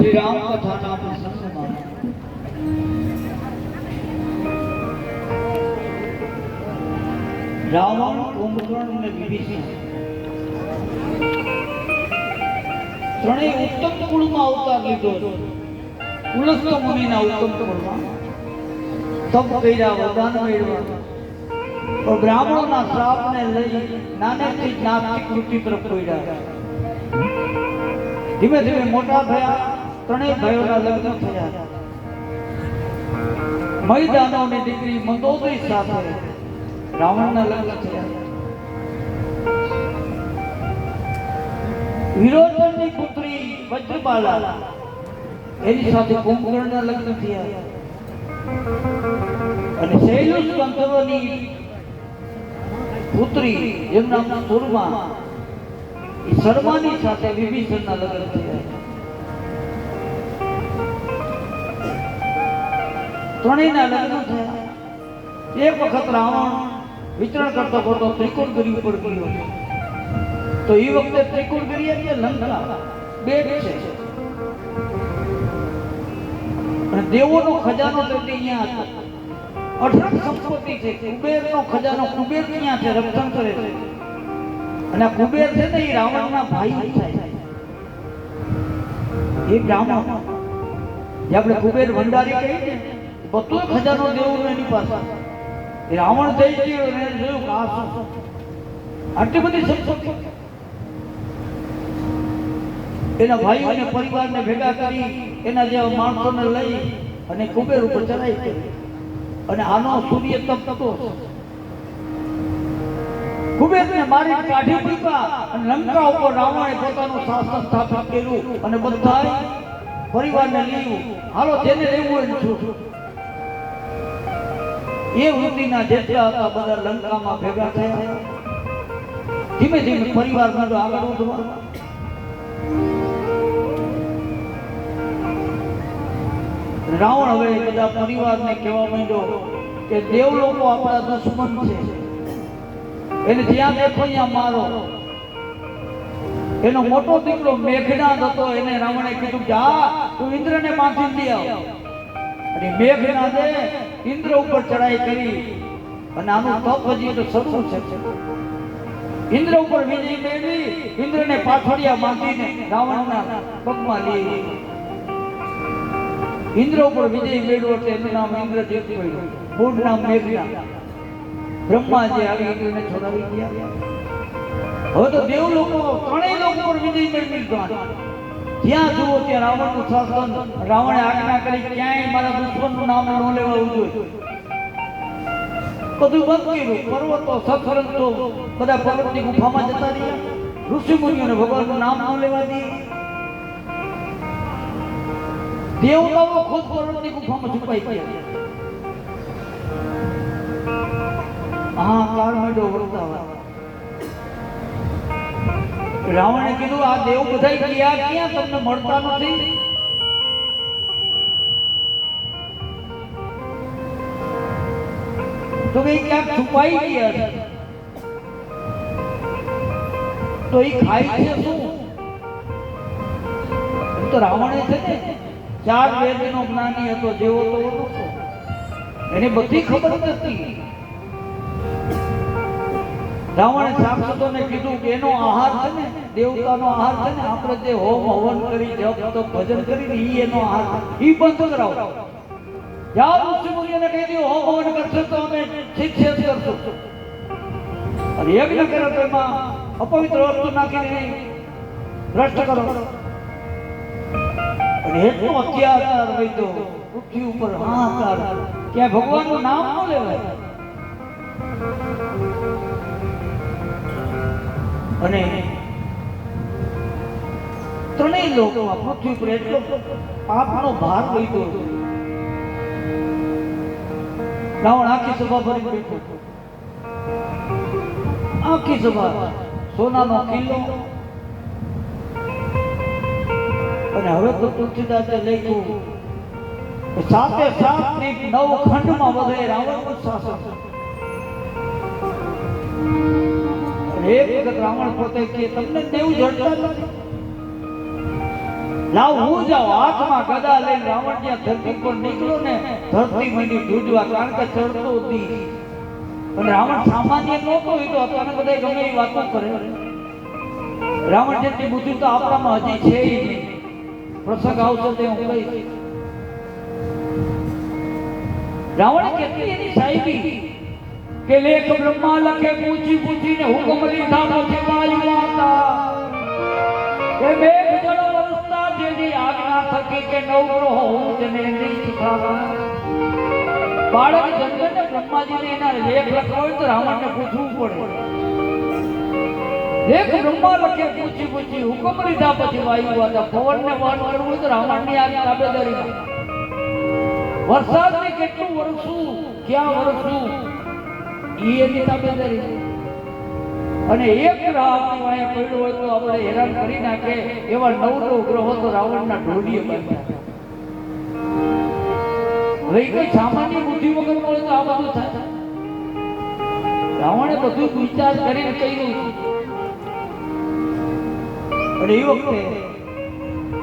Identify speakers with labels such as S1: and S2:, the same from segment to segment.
S1: શ્રી રામ કથાના પ્રસંગમાં રાવણ, કુંભકર્ણ અને વિભીષણ ત્રણેય ઉત્તમ કુળમાં અવતાર લીધો. પુલસ્ત મુનિના ઉત્તમ કુળમાં તપ કર્યા, વરદાન મેળવ્યા, પણ બ્રાહ્મણોના શ્રાપને લઈ નાનેથી જ નાસ્તિક વૃત્તિ તરફ પડ્યા. ધીમે ધીમે મોટા થયા. ત્રણેય ભાઈઓના લગ્ન થયા. મહિદાનવની દીકરી મંદોદરી સાથે રાવણના લગ્ન થયા. વિરોચનની પુત્રી વજ્રબાલા એની સાથે કુંભકર્ણના લગ્ન થયા. અને શૈલુષ ગંધર્વની પુત્રી જેમનું નામ સુરમા એ શર્માની સાથે વિભીષણના લગ્ન થયા. ત્રણેયના લગ્ન થયા. એક વખત રાવણ વિચરણ કરતો કરતો ત્રિકોણગિરી ઉપર ગયો. તો એ વખતે ત્રિકોણગિરી એટલે લંકા બેટ છે અને દેવોનો ખજાનો તો અહીંયા હતો. અઢળક સંપત્તિ છે. કુબેરનો ખજાનો કુબેર ત્યાં છે, રક્ષણ કરે છે. અને આ કુબેર છે ને એ રાવણના ભાઈ થાય. એ બ્રાહ્મણ જે આપણે કુબેર ભંડારી કહીએ ને, બધો ખજાનો દેવનો એની પાસે. રાવણ થઈ ગયો અને જોયું કે આટલી બધી સંપત્તિ. એના ભાઈઓને પરિવારને ભેગા કરી એના જેવા માણસોને લઈ અને કુબેર ઉપર ચડાઈ કરી. અને આનો સૂર્ય તપતો કુબેરને મારી કાઢી મૂક્યા અને લંકા ઉપર રાવણે પોતાનું શાસન સ્થાપિત કર્યું અને બધા પરિવારને લીધું. હાલો જેને રહેવું હોય છું. એ વૃત્તિના જેટલા હતા બધા લંકામાં ભેગા થયા. ધીમે ધીમે પરિવાર આગળ વધવા. રાવણ હવે બધા પરિવારને કહેવા માંડ્યો કે દેવ લોકો આપણા દુશ્મન છે, એને જ્યાં દેખો ત્યાં મારો. એનો મોટો દીકરો મેઘનાદ હતો. એને રાવણે કીધું કે તું ઇન્દ્રને બાંધી લઈ આવ. અને મેઘનાદે ઇન્દ્ર ઉપર ચડાઈ કરી અને આનું તપ હજી તો શરૂ છે. ઇન્દ્ર ઉપર વિજય મેળવી ઇન્દ્રને પાછળિયા બાંધીને રાવણના પગમાં લઈ. ઇન્દ્ર ઉપર વિજય મેળવ્યો એટલે એનું નામ ઇન્દ્રજીત પડ્યું. મૂળ નામ મેઘનાદ. બ્રહ્માજી આવી ઇન્દ્રને છોડાવી ગયા. હવે તો દેવ લોકો ત્રણેય લોકો પર વિજય મેળવી લીધો. જ્યાં જુઓ ત્યાં રાવણનું શાસન. રાવણે આજ્ઞા કરી ક્યાંય મારા દુશ્મનનું નામ ન લેવાવું જોઈએ. બધું બંધ કર્યું. પર્વતો સત્સંતો બધા પર્વતની ગુફામાં જતા રહ્યા. ઋષિ મુનિઓને ભગવાનનું નામ ન લેવા દે. દેવતાઓ ખુદ પર્વતની ગુફામાં છુપાઈ ગયા. હા કાર મેળો વર્તાવા. રાવણે કીધું આ દેવ બધા ગયા ક્યાં? તમને મળતા નથી. તો કે ક્યાંક છુપાઈ ગયા છે. તો એ ખાય છે શું? તો રાવણે છે ને 4 વેદનો જ્ઞાની હતો. જેવો તો હતો એને બધી ખબર નથી. રાવણે સાક્ષાતોને કીધું કે એનો આહાર છે ને, દેવતાનો આહાર છે ને, આપણે જે હોમ હવન કરી જપ તપ ભજન કરીને ઈ એનો આહાર ઈ બંધ કરાવો. જાઓ ઋષિ મુનિઓને કહી દો હોમ હવન કરશે તો અમે શિક્ષિત કરશું. અને યજ્ઞ કરે તો એમાં અપવિત્ર વસ્તુ નાખીને ભ્રષ્ટ કરો. અને એટલો અત્યાચાર વધ્યો પૃથ્વી ઉપર. હાહાકાર. ક્યાં ભગવાનનું નામ ન લેવાય. અને ત્રણેય લોકોમાં પૃથ્વી પર એટલો પાપનો ભાર વધ્યો. રાવણ આખી સભા ભરી બેઠો. આખી સભા સોનાનો કિલ્લો. અને હવે તો તુલસીદાસે લખ્યું કે 7 ની 9 ખંડમાં વધે રાવણનું શાસન. એક વખત રાવણ પોતે કે તમને દેવ જડતા નથી. લાવ હું જાઉં હાથમાં ગદા લઈને રાવણ જ્યાં ધરતી પર નીકળ્યો ને ધરતી માંડી ધ્રુજવા, કારણ કે ચડતો હતી. અને રાવણ સામાન્ય નહોતો, એ તો અત્યારે બધા ગમે એ વાતો કરે. રાવણ જેટલી બુદ્ધિ તો આપણામાં હજી છે નહીં. પ્રસંગ આવશે તે હું કહીશ. રાવણ કેટલી એની સાહેબી કે લેખ બ્રહ્મા લખે પૂછી પૂછીને હુકમ લીધા પછી વાયુ માતા એ મેઘ જળ વરસતા જેની આજ્ઞા થકી કે નવગ્રહો હું તેને નહીં શીખાવા. બાળક જન્મે ને બ્રહ્માજીને એના લેખ લખવા હોય તો રાવણને પૂછવું પડે. લેખ બ્રહ્મા લખે પૂછી પૂછી હુકમ લીધા પછી વાયુ માતા. પવનને વહન કરવું હોય તો રાવણની આ તાબેદારી. વરસાદને કેટલું વરસવું, ક્યાં વરસવું, એની તાબેદારી. અને એક ગ્રહ આપણી વાંહે પડ્યો હોય તો આપણે હેરાન કરી નાખે એવા 9 ગ્રહો તો રાવણના ઢોળીએ બાંધ્યા. હવે કઈ સામાન્ય બુદ્ધિ વગર હોય તો આ બધું થાય. રાવણે બધું વિચાર કરીને કર્યું. અને એ વખતે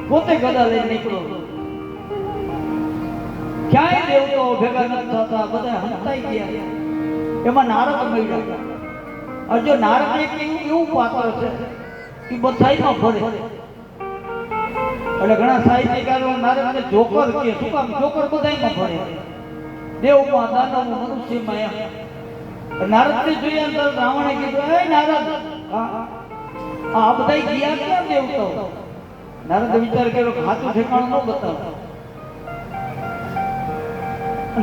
S1: પોતે ગદા લઈને નીકળ્યો. ક્યાંય દેવતાઓ ભેગા નથી થતા, બધા હંતાઈ ગયા. એમાં નારદ મળ્યા. અને જો નારદ એક એવું પાત્ર છે કે બધાયમાં ફરે. એટલે ઘણા સાહિત્યકારો નારદને જોકર કહે. શું કામ? જોકર બધાયમાં ફરે. દેવમાં, દાનવમાં, મનુષ્યમાં એમ. નારદને જોયા તો રાવણે કીધું, એ નારદ આ બધાય ગયા ક્યાં દેવતાઓ? નારદે વિચાર કર્યો ખાતું ઠેકાણું ન બતાવો.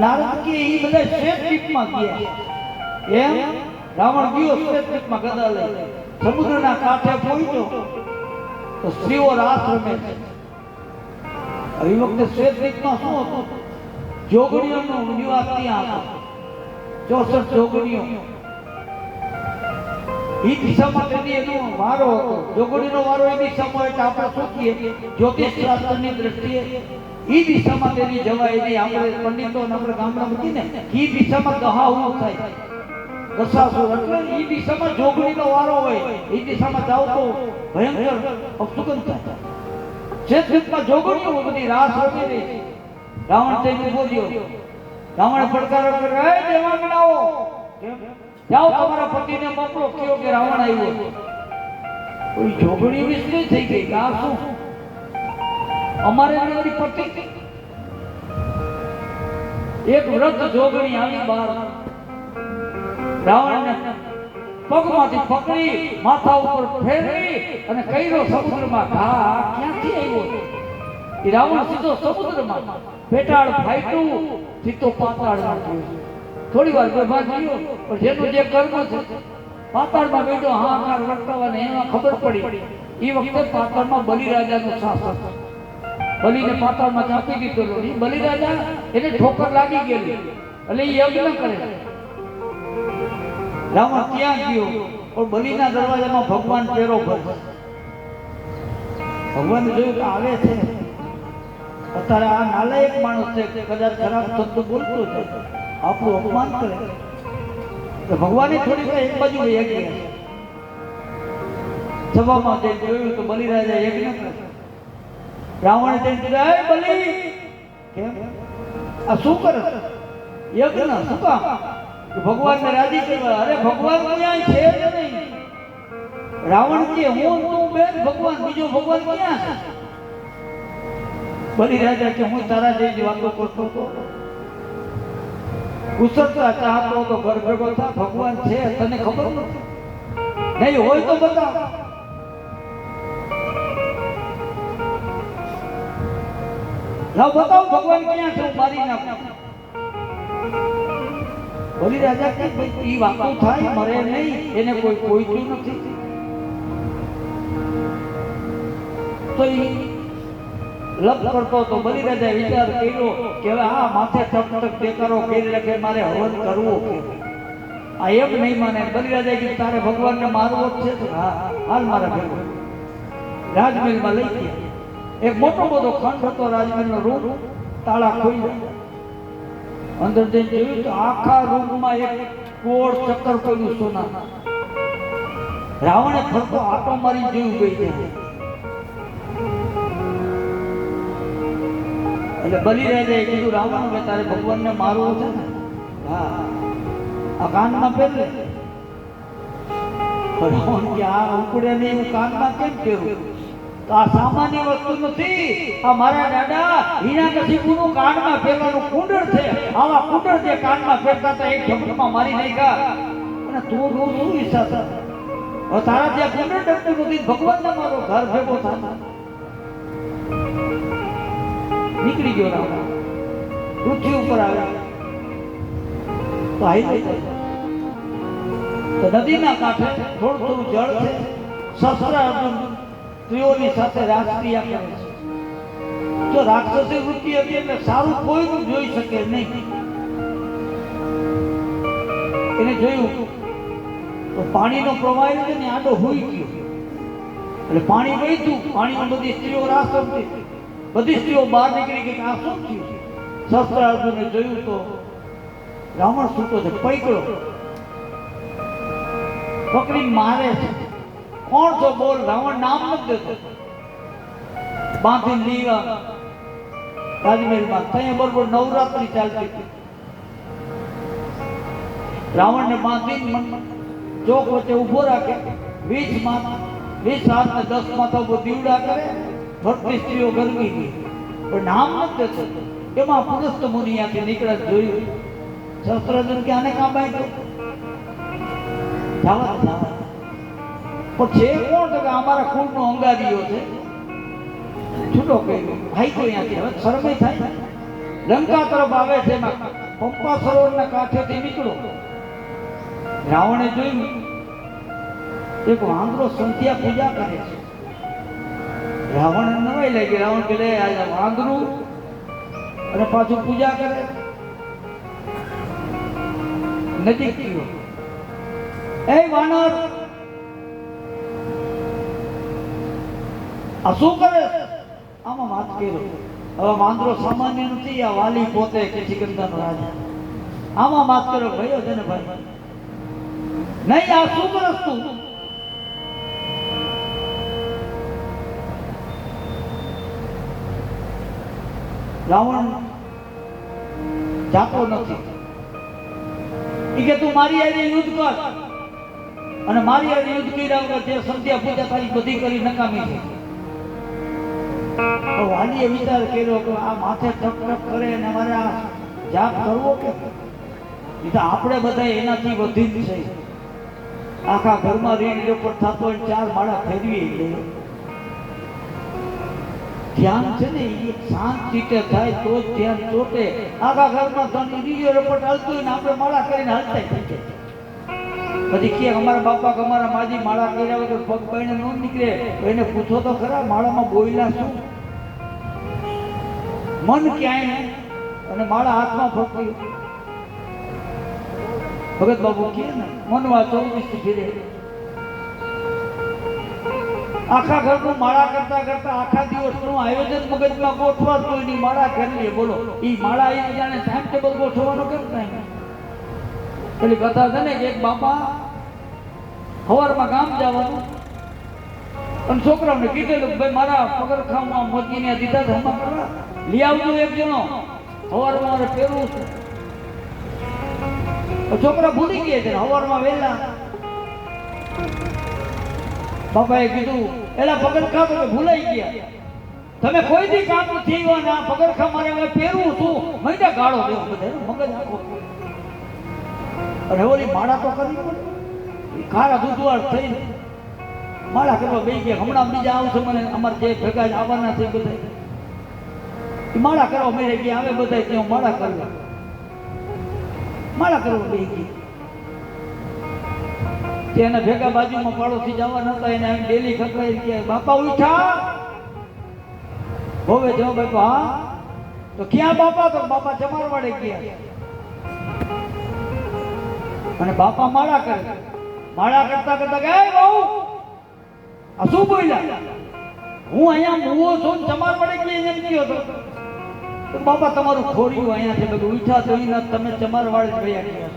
S1: નારદ કે એ બધા શ્વેત દ્વીપમાં ગયા. એમ રાવણ ગયો શ્વેત દ્વીપમાં ગદા લઈ. સમુદ્રના કાંઠે પહોંચ્યો તો સ્ત્રીઓ રાસ રમે છે. એ વખતે શ્વેત દ્વીપમાં શું હતું? જોગણીઓનો નિવાસ ત્યાં હતો. 64 જોગણીઓ. એ દિશામાં તેની એનો વારો હતો. જોગણીનો વારો એ દિશામાં, એટલે આપણે શું કહીએ જ્યોતિષ શાસ્ત્રની દ્રષ્ટિએ એ દિશામાં તેની જવાય નહીં. આપણે પંડિતો આપણે ગામડા મૂકીને એ દિશામાં દહાવું થાય, દશાસુર. એટલે એ દિશામાં જોગણીનો વારો હોય, એ દિશામાં જાવ તો ભયંકર અપસુગંધ થાય. ક્ષેત્રમાં જોગણીઓ બધી રાસ રમી રહી. રાવણ થઈને ઉભો થયો. રાવણે પડકારો કર્યો, એ દેવાંગનાઓ જાઓ તમારા પતિને મોકલો, કયો કે રાવણ આવ્યો. કોઈ જોગણી વિસ્તૃત થઈ ગઈ. આ શું? અમારે મારી પતિ એક વ્રત જોગણી આવી બહાર. રાવણને પગમાંથી પકડી માથા ઉપર ફેરવી અને કઈરો સમુદ્રમાં ઘા. ક્યાંથી આવ્યો? એ રાવણ સીધો સમુદ્રમાં. પેટાળ ફાટ્યું, સીધો પાતાળમાં ગયો. થોડી વાર બેભાન થયો, પણ જેનું જે કર્મ છે પાતાળમાં બેઠો હાહાકાર વર્તાવાને એમાં ખબર પડી. એ વખતે પાતાળમાં બલિરાજાનું શાસન. બલિને પાતાળમાં ચાપી દીધેલો. એ બલિરાજા એને ઠોકર લાગી ગયેલી, એટલે એ યજ્ઞ કરે. રાવણ ત્યાં ગયો, પણ બલિના દરવાજામાં ભગવાન પેરો ભરે. ભગવાન જોયું કે આવે છે. અત્યારે આ નાલાયક માણસ છે, કદાચ ખરાબ શબ્દ બોલતો છે, આપણું અપમાન કરે. તો ભગવાને થોડી એક બાજુ વહી ગયા. સભામાં જઈને જોયું તો બલિરાજા યજ્ઞ કરે. રાવણે જઈને કીધું, એ બલિ કેમ આ શું કરે? યજ્ઞ શું કામ? ભગવાનને રાજી કરવા. અરે ભગવાન ક્યાંય છે જ નહીં. રાવણ કે હું તું બેન ભગવાન, બીજો ભગવાન ક્યાં છે? બલિરાજા કે હું તારા જેવી વાતો કરતો હતો, કુશળતા ચાહતો તો ઘર ભેગો થા. ભગવાન છે તને ખબર નથી? નહીં હોય તો બતાવ. લાવ બતાવ ભગવાન ક્યાં છે, હું મારી નાખું. બલિરાજા કે ભાઈ એ વાતો થાય, મરે નહીં, એને કોઈ કોઈતું નથી. તો એ લપ કરતો તો બલિરાજાએ વિચાર કર્યો કે હવે આ માથે ટક ટક દેકારો કરી રાખે, મારે હવન કરવો. આ એમ નહીં માને. બલિરાજાએ કીધું તારે ભગવાનને મારવો જ છે તો હા હાલ મારા ભેગો. રાજમહેલમાં લઈ ગયા. એક મોટો બધો ખંડ હતો રાજમહેલનો. રૂમ તાળા ખોલ્યા. અંદર જઈને જોયું તો આખા રૂમમાં એક ગોળ ચક્કર પડ્યું સોના. રાવણે ફરતો આટો મારી જેવું ગઈ જાય. એટલે બલિરાજાએ કીધું રાવણ કે તારે ભગવાનને મારવો છે ને, હા આ કાનમાં પહેરલે. રાવણ કે આ ઉકળે નહીં, હું કાનમાં કેમ પહેરું? તો આ સામાન્ય વસ્તુ નથી, આ મારા દાદા હિરણ્યકશિપુનું કાનમાં પહેરવાનું કુંડળ છે. આવા કુંડળ જે કાનમાં પહેરતા હતા એક ઝપટમાં મારી નાખ્યા. અને તું શું ઈચ્છા છે? હવે તારા ત્યાં કુંડળ ડરતું નથી, ભગવાનને મારો ઘર ભેગો થાય. નીકળી ગયો રાવણ, પૃથ્વી ઉપર આવ્યા તો હાઈ તો નદીના કાંઠે થોડું થોડું જળ છે. શસ્ત્ર અર્જુન સ્ત્રીઓની સાથે રાસક્રિયા કરે છે. જો રાક્ષસી વૃત્તિ હતી એટલે સારું કોઈનું જોઈ શકે નહીં. એને જોયું તો પાણીનો પ્રવાહ છે ને આડો હોઈ ગયો, એટલે પાણી વહેતું, પાણીમાં બધી સ્ત્રીઓ રાસ રમતી. બધી સ્ત્રીઓ બહાર નીકળી ગઈ. આ શું થયું? શસ્ત્ર અર્જુને જોયું તો રાવણ સૂતો છે, પૈકડો પકડીને મારે છે. કોણ છો બોલ? રાવણ નામ નથી દેતો. બાંધીને લીવા રાજમહેલમાં ત્યાં બરોબર નવરાત્રી ચાલતી હતી. રાવણને બાંધીને ચોક વચ્ચે ઉભો રાખે. 20 હાથ ને 10 માથા ઉપર દીવડા કરે. ભક્તિ સ્ત્રીઓ ગરમી ગઈ પણ નામ નથી દેતો. એમાં પુરુષ મુનિ ત્યાંથી નીકળ્યા જોયું. શસ્ત્રજન કે આને કામ બાંધ્યો જવા પણ છે કોણ? તો કે અમારા કુળનો અંગારીઓ છે. છૂટો કર્યો ભાઈ તો અહીંયાથી. હવે શરમે થાય. લંકા તરફ આવે છે. એમાં પંપા સરોવરના કાંઠેથી નીકળો. રાવણે જોયું એક વાંદરો સંધ્યા પૂજા કરે છે. રાવણ નવાઈ લાગી. રાવણ કે લે આજે વાંદરું અને પાછું પૂજા કરે. નજીક ગયો. એ વાનર આ શું કરે? આમાં વાત કર્યો. હવે વાંદરો સામાન્ય નથી, આ વાલી પોતે કે સિકંદરનો રાજા. આમાં વાત કર્યો ભાઈઓ છે ને ભાઈ, નહીં આ શું કરસ તું? રાવણ જાતો નથી. ઈ કે તું મારી હારે યુદ્ધ કર, અને મારી હારે યુદ્ધ કર્યા વગર જે સંધ્યા પૂજા તારી બધી કરી નકામી છે. તો વાલીએ વિચાર કર્યો કે આ માથે ટક ટક કરે અને મારે આ જાપ કરવો કે? એ તો આપણે બધા એનાથી વધી જ છે. આખા ઘરમાં રીણ રેપટ થતો હોય, 4 માળા ફેરવી લે. ધ્યાન છે ને એ શાંત રીતે થાય તો જ ધ્યાન ચોટે. આખા ઘરમાં ધન રીયો રેપટ હાલતું હોય ને આપણે માળા કરીને હાલતા થઈ જાય. પછી કે અમારા બાપા કે અમારા માજી માળા કર્યા વગર પગ પાઈને ન નીકળે તો એને પૂછો તો ખરા માળામાં બોયલા શું? મન ક્યાંય અને માળા હાથમાં ફરતી. ભગત બાબુ કે ને મનવા 24 ફેરે. આખા ઘરનું માળા કરતા કરતા આખા દિવસનું આયોજન મગજમાં ગોઠવા કોઈની માળા કરીએ. બોલો ઈ માળા એ જાણે ટાઈમ ટેબલ ગોઠવવાનું કેમ થાય? પેલી કથા છે ને કે એક બાપા સવારમાં ગામ જવાનું અને છોકરાઓને કીધેલું ભાઈ મારા પગરખામાં મોતીને દીધા ધમા કરવા લઈ આવજો એક જણો, સવારમાં મારે પહેરવું છે. છોકરા ભૂલી ગયા છે. સવારમાં વહેલા બાપાએ કીધું એલા પગરખા તો ભૂલાઈ ગયા, તમે કોઈ દી કામ નથી આવ્યા ને આ પગરખા મારે હવે પહેરવું છું. મહિના ગાળો દેવો બધા મગજ આખો. અને ઓલી માળા તો કરવી પડે. ખારા દૂધવાળ થઈને માળા કરવા બે ગયા. હમણાં બીજા આવશે મને અમારે જે ભેગા આવવાના છે બધા એ માળા કરવા મેળે ગયા. આવે બધા ત્યાં માળા કરવા બે ગયા. એના ભેગા બાજુમાં પાડોશી જવાના હતા. એને ડેલી ખકડાઈ ગયા બાપા ઉઠા હવે જવાબ આપ્યો હા. તો ક્યાં બાપા? તો બાપા જમારવાડે ગયા. અને બાપા માળા કરે. માળા કરતા કરતા ગયા બહુ આ શું બોલ્યા? હું અહીંયા મૂવો છું જમારવાડે ગયા એમ કયો હતો. તો બાપા તમારું ખોર્યું અહીંયા છે. બધું ઉઠા જોઈને તમે જમારવાડે ગયા ગયા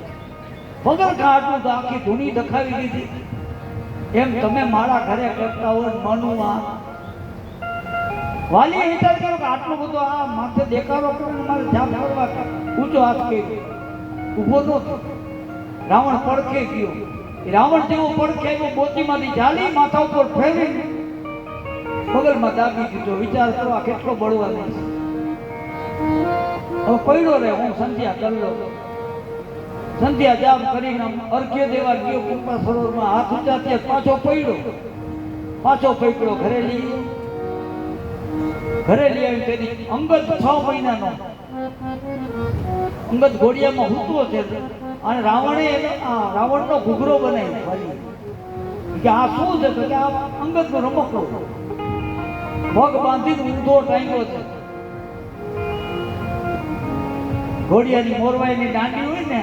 S1: વગર કાઢું તો આખી ધૂણી દખાવી દીધી. એમ તમે માળા ઘરે કરતા હોય મનુઆ વાલીએ વિચાર કર્યો કે આટલો બધો આ માથે દેખાડો કરીને મારે જાપ કરવા ઊંચો હાથ કર્યો, ઊભો ન થયો. રાવણ પડખે ગયો. રાવણ જેવો પડખે એવો મોતીમાંથી જાલી માથા ઉપર ફેરવી બગલમાં દાબી દીધો. વિચાર કરો આ કેટલો બળવાન છે. હવે પડ્યો રે, હું સંધ્યા કરી લો. સંધ્યા જાપ કરીને અર્ઘ્ય દેવા ગયો કૃપા સરોવરમાં, હાથ ઊંચા થયા, પાછો પડ્યો. પાછો પકડ્યો, ઘરે લઈ આવી. તેની અંગદ 6 મહિનાનો અંગદ ઘોડિયામાં હૂતો છે અને રાવણે રાવણનો ઘૂઘરો બનાવ્યો કે આ શું છે, તો કે આ અંગદનો રમકડો પગ બાંધીને ઊંધો ટાંગ્યો છે. ઘોડિયાની મોરવાઈની દાંડી હોય ને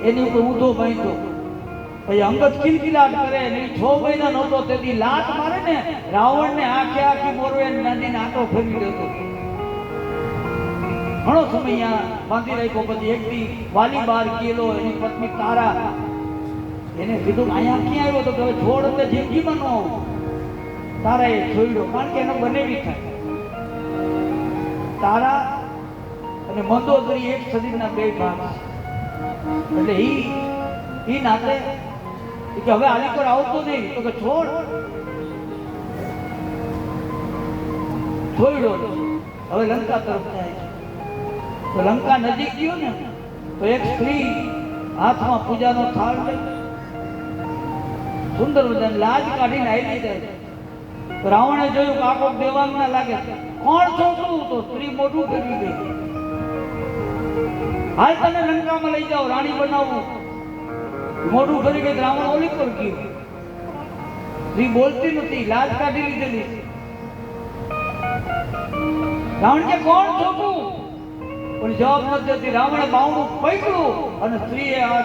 S1: એની ઉપર ઊંધો બાંધ્યો. પછી અંગદ કિલકિલાટ કરે ને 6 મહિના નહોતો તેથી લાત મારે ને રાવણને આખી મોરવાઈની દાંડીને આટો ફેરવી દેતો. ઘણો સમય બાંધી રાખ્યો. પછી એક દી વાલી બહાર ગયેલો, એની પત્ની તારા એને કીધું અહીંયા ક્યાં આવ્યો, તો કે છોડ એટલે જિંદગીમાં ન આવું. તારાએ છોડ્યો, કારણ કે એનો બનેવી થાય. તારા અને મંદોદરી એક શરીરના 2 ભાગ એટલે ઈ નાતે કે હવે આલી પર આવતો નહીં, તો કે છોડ્યો. હવે લંકા તરફ જાય છે. તો લંકા નજીક ગયો ને તો એક સ્ત્રી હાથમાં પૂજાનો થાળ લઈ સુંદર મજાની લાજ કાઢીને આવી જાય. તો રાવણે જોયું કે આખો દેવાંગ ના લાગે, કોણ છો તું? તો સ્ત્રી મોઢું ફેરવી ગઈ. હાલ તને લંકામાં લઈ જાઓ, રાણી બનાવું. મોઢું ફરી ગઈ. રાવણ ઓલી પર ગયો. સ્ત્રી બોલતી નથી, લાજ કાઢી લીધેલી. રાવણ કે કોણ છો તું? પણ જવાબ નથી દેતી. રાવણે બાવણું પકડ્યું અને સ્ત્રીએ આ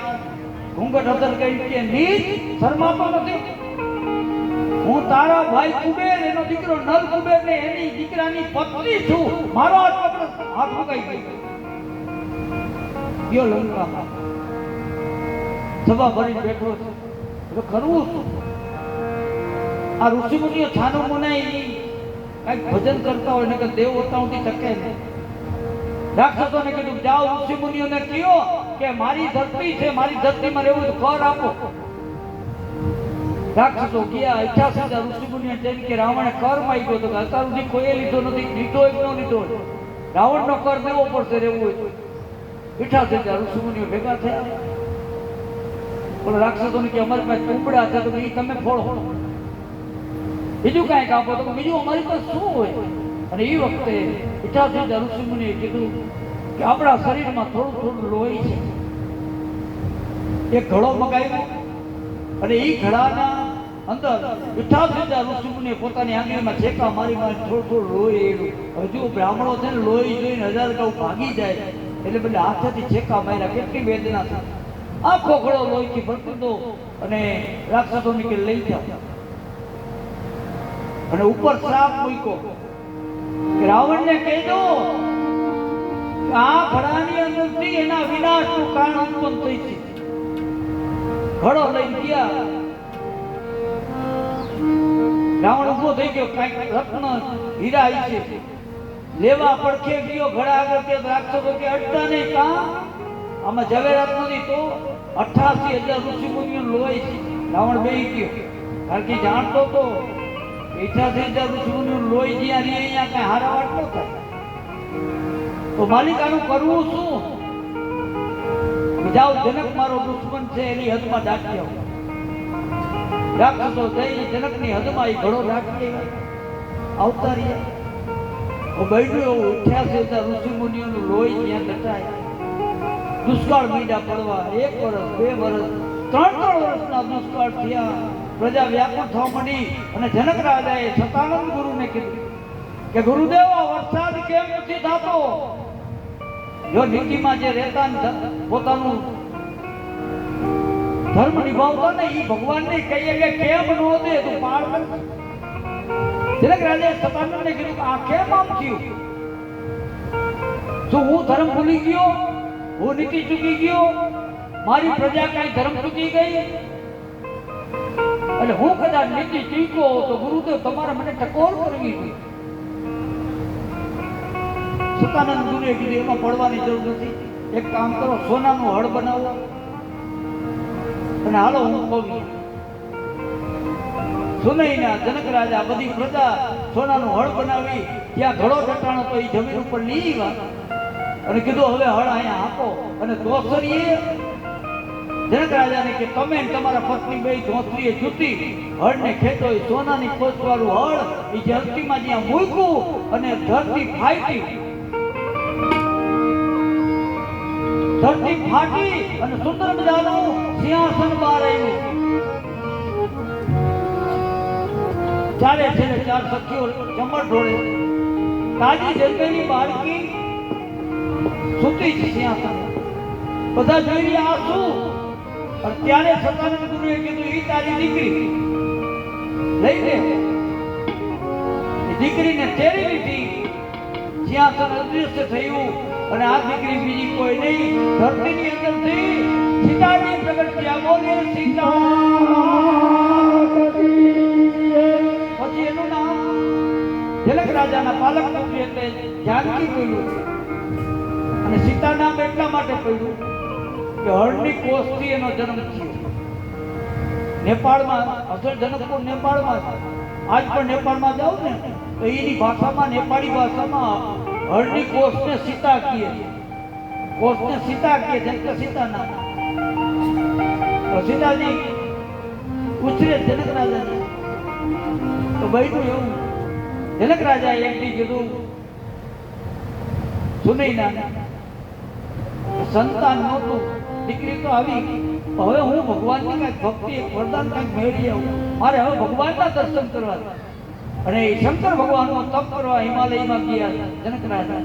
S1: ઘૂંઘટ હતર કરી કે નીચ, શરમાતો નથી? હું તારા ભાઈ કુબેર, એનો દીકરો નલ કુબેર ને એની દીકરાની પત્ની છું. મારો હાથ મુકાઈ ગયો લંકામાં. સભા ભરીને બેઠો છે. તો કરવું શું? આ ઋષિ મુનિઓ છાનો મુનાઈ કઈક ભજન કરતા હોય ને કે દેવતાઓથી ટકે નહીં. રાક્ષસોને કીધું જાઓ ઋષિ મુનિઓને કહો કે મારી ધરતી છે, મારી ધરતીમાં રહેવું તો કર આપો. રાક્ષસો ગયા. 88 ઋષિ મુનિઓ જેમ કે રાવણે કર માંગ્યો તો અત્યાર સુધી કોઈએ લીધો નથી. લીધો એક નો લીધો, રાવણનો કર દેવો પડશે રહેવું હોય. 88 ઋષિ મુનિઓ ભેગા થયા. પણ રાક્ષસોને કે અમારી પાસે ટુકડા છે, તો એ તમે ફોડો. બીજું કાંઈક આપો, તો બીજું અમારી પાસે શું હોય? અને એ વખતે 88 ઋષિ મુનિએ કીધું કે આપણા શરીરમાં થોડું લોહી છે. એક ઘડો મગાવ્યો અને એ ઘડાના અંદર 88 ઋષિ મુનિએ પોતાની આંગળીમાં છેકા મારી થોડું લોહી એડું. હવે જો બ્રાહ્મણો છે ને લોહી જોઈને 1000 ગાઉ ભાગી જાય એટલે બદલે હાથેથી છેકા માર્યા. કેટલી વેદના થાય. આખો ઘડો લોહીથી ભરતો હતો અને રાક્ષસોને કે લઈ જાઓ. અને ઉપર શ્રાપ મૂક્યો કે રાવણને કહેજો કે આ ઘડાની અંદરથી એના વિનાશનું કારણ ઉત્પન્ન થઈ છે. ઘડો લઈ ગયા. રાવણ ઉભો થઈ ગયો. કઈક રત્ન હીરા છે લેવા પડખે ગયો. ઘડા આગળ કે રાક્ષસો કે અડતા નહીં. કાં આમાં ઝવેરાત નથી. તો 88,000 ઋષિ મુનિઓ લોહી છે. રાવણ બેહી ગયો, કારણ કે જાણતો તો 88,000 ઋષિ મુનિઓ લોહી જ્યાં રહી અહીંયા કઈ હારા વાટ ન થાય. તો માલિકાનું કરવું શું? જાઓ જનક મારો દુશ્મન છે, એની હદમાં દાટી આવો. રાક્ષસો જઈ જનકની હદમાં એ ઘડો દાટી આવતા રહ્યા. બૈડું એવું 88,000 ઋષિ મુનિઓનું લોહી ત્યાં દટાય. દુષ્કાળ મીંડા પડવા 1 વર્ષ 2 વર્ષ 3 વર્ષના દુષ્કાળ થયા. પ્રજા વ્યાકુળ થવા માંડી અને જનક રાજાએ સતાનંદ ગુરુને કીધું કે ગુરુદેવ આ વરસાદ કેમ નથી થતો? જો નીતિમાં જે રહેતા પોતાનું ધર્મ નિભાવતા ને એ ભગવાનને કહીએ કે કેમ નો દે તો પાર કર. જનક રાજાએ સતાનંદને કીધું કે આ કેમ આમ થયું? શું હું ધર્મ ભૂલી ગયો? હું નીતિ ચૂકી ગયો? મારી પ્રજા કઈ ધર્મ ચૂકી ગઈ? એટલે હું કદાચ નીતિ ચૂક્યો તો ગુરુદેવ તમારે મને ટકોર કરવી જોઈએ. સતાનંદ ગુરુએ કીધું એમાં પડવાની જરૂર નથી, એક કામ કરો, સોનાનું હળ બનાવો અને હાલો હું કહું. સુનૈના જનક રાજા બધી પ્રજા સોનાનું હળ બનાવી ત્યાં ઘડો ટટાણો તો એ જમીન ઉપર લઈ ગયા અને કીધું હવે હળ અહીંયા આપો. અને દોસરીએ જનક રાજાને કે તમે તમારા પત્ની બે ધોતરીએ જૂતી હળને ખેંચો. એ સોનાની કોચવાળું હળ એ ધરતીમાં જ્યાં મૂક્યું અને ધરતી ફાટી અને સુંદર મજાનું સિંહાસન બહાર આવ્યું. ચારે છેલ્લે ચાર સખીઓ ચમર ઢોળે, તાજી જન્મેલી બાળકી સૂતી છે સિંહાસન. બધા જોઈ રહ્યા આ શું? ત્યારે સતાનંદ ગુરુએ કીધું ઈ તારી દીકરી લઈ લે. દીકરીને તેરી લીધી, સિંહાસન અદૃશ્ય થયું અને આ દીકરી બીજી કોઈ નહીં, ધરતીની અંદરથી સીતાજી પ્રગટ થયા. બોલે સીતા. પછી એનું નામ જનક રાજાના પાલક પુત્રી એટલે જાનકી પડ્યું. અને સીતા નામ એટલા માટે પડ્યું કે હળની કોષથી એનો જન્મ થયો. નેપાળમાં અસલ જનકપુર નેપાળમાં, આજ પણ નેપાળમાં જાવ ને તો એની ભાષામાં, નેપાળી ભાષામાં હળની કોષને સીતા કહે, કોષને સીતા કહે, જેમ કે સીતા નામ. સીતાજી ઉછરે જનક રાજાને તો બન્યું એવું. જનક રાજાએ એમથી કીધું સુનૈનાને સંતાન નહોતું, દીકરી તો આવી, હવે હું ભગવાનની કઈક ભક્તિ, એક વરદાન કઈક મેળવી આવું, મારે હવે ભગવાનના દર્શન કરવા. અને શંકર ભગવાનનો તપ કરવા હિમાલયમાં ગયા જનક રાજા.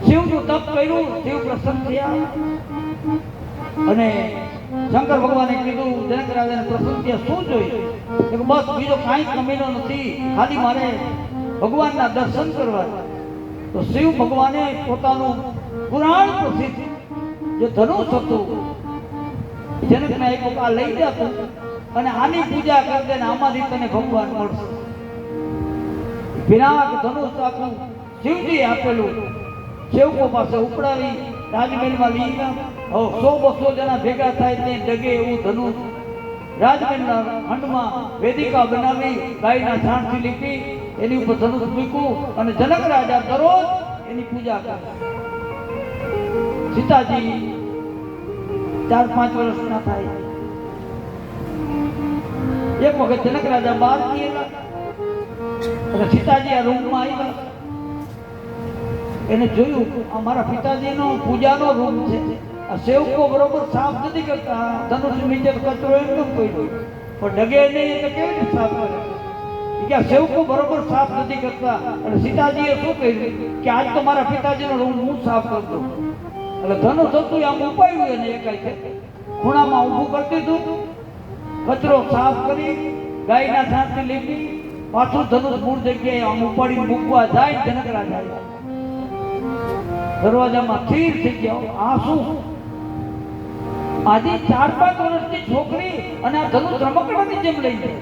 S1: શિવનું તપ કર્યું, શિવ પ્રસન્ન થયા અને શંકર ભગવાને કીધું જનક રાજાને પ્રસન્ન થયા શું જોઈએ? બસ બીજો કાંઈ કમીનો નથી, ખાલી મારે ભગવાનના દર્શન કરવા. તો શિવ ભગવાને પોતાનું પુરાણ પ્રસિદ્ધ જે ધનુષ હતું જનકને આપ્યું, આ લઈ જા તું અને આની પૂજા કરી દે ને આમાંથી તને ભગવાન મળશે. વિરાટ ધનુષ આખું શિવજી આપેલું સેવકો પાસે ઉપડાવી રાજમહેલમાં લઈ ગયા. 100-200 જણા ભેગા થાય તે ડગે એવું ધનુષ રાજમહેલના ખંડમાં વેદિકા બનાવી ગાયના છાણથી લીપી એની ઉપર ધનુષ મૂક્યું અને જનક રાજા દરરોજ એની પૂજા કરે. સીતાજી 4-5 વર્ષના થાય. એક વખત જનક રાજા બહાર ગયેલા અને સીતાજી આ રૂમમાં આવ્યા. એને જોયું આ મારા પિતાજીનો પૂજાનો રૂમ છે, આ સેવકો બરોબર સાફ નથી કરતા, ધનુષ નીચે કચરો એમ પડ્યો પણ ડગે નહીં એટલે કેવી રીતે સાફ કરે? કે આ સેવકો બરોબર સાફ નથી કરતા. અને સીતાજીએ શું કહ્યું કે આજ તો મારા પિતાજીનો રૂમ હું સાફ કરતો. એટલે ધનુષ હતું આમ ઉપાડ્યું એને એકાઈ ખૂણામાં ઊભું કરી દીધું, કચરો સાફ કરી ગાયના છાણથી લીપી પાછું ધનુષ મૂળ જગ્યાએ આમ ઉપાડી મૂકવા જાય. જનક રાજા દરવાજામાં સ્થિર થઈ ગયા. આ શું? આજે 4-5 વર્ષની છોકરી અને આ ધનુષ રમકડાની જેમ લઈ જાય.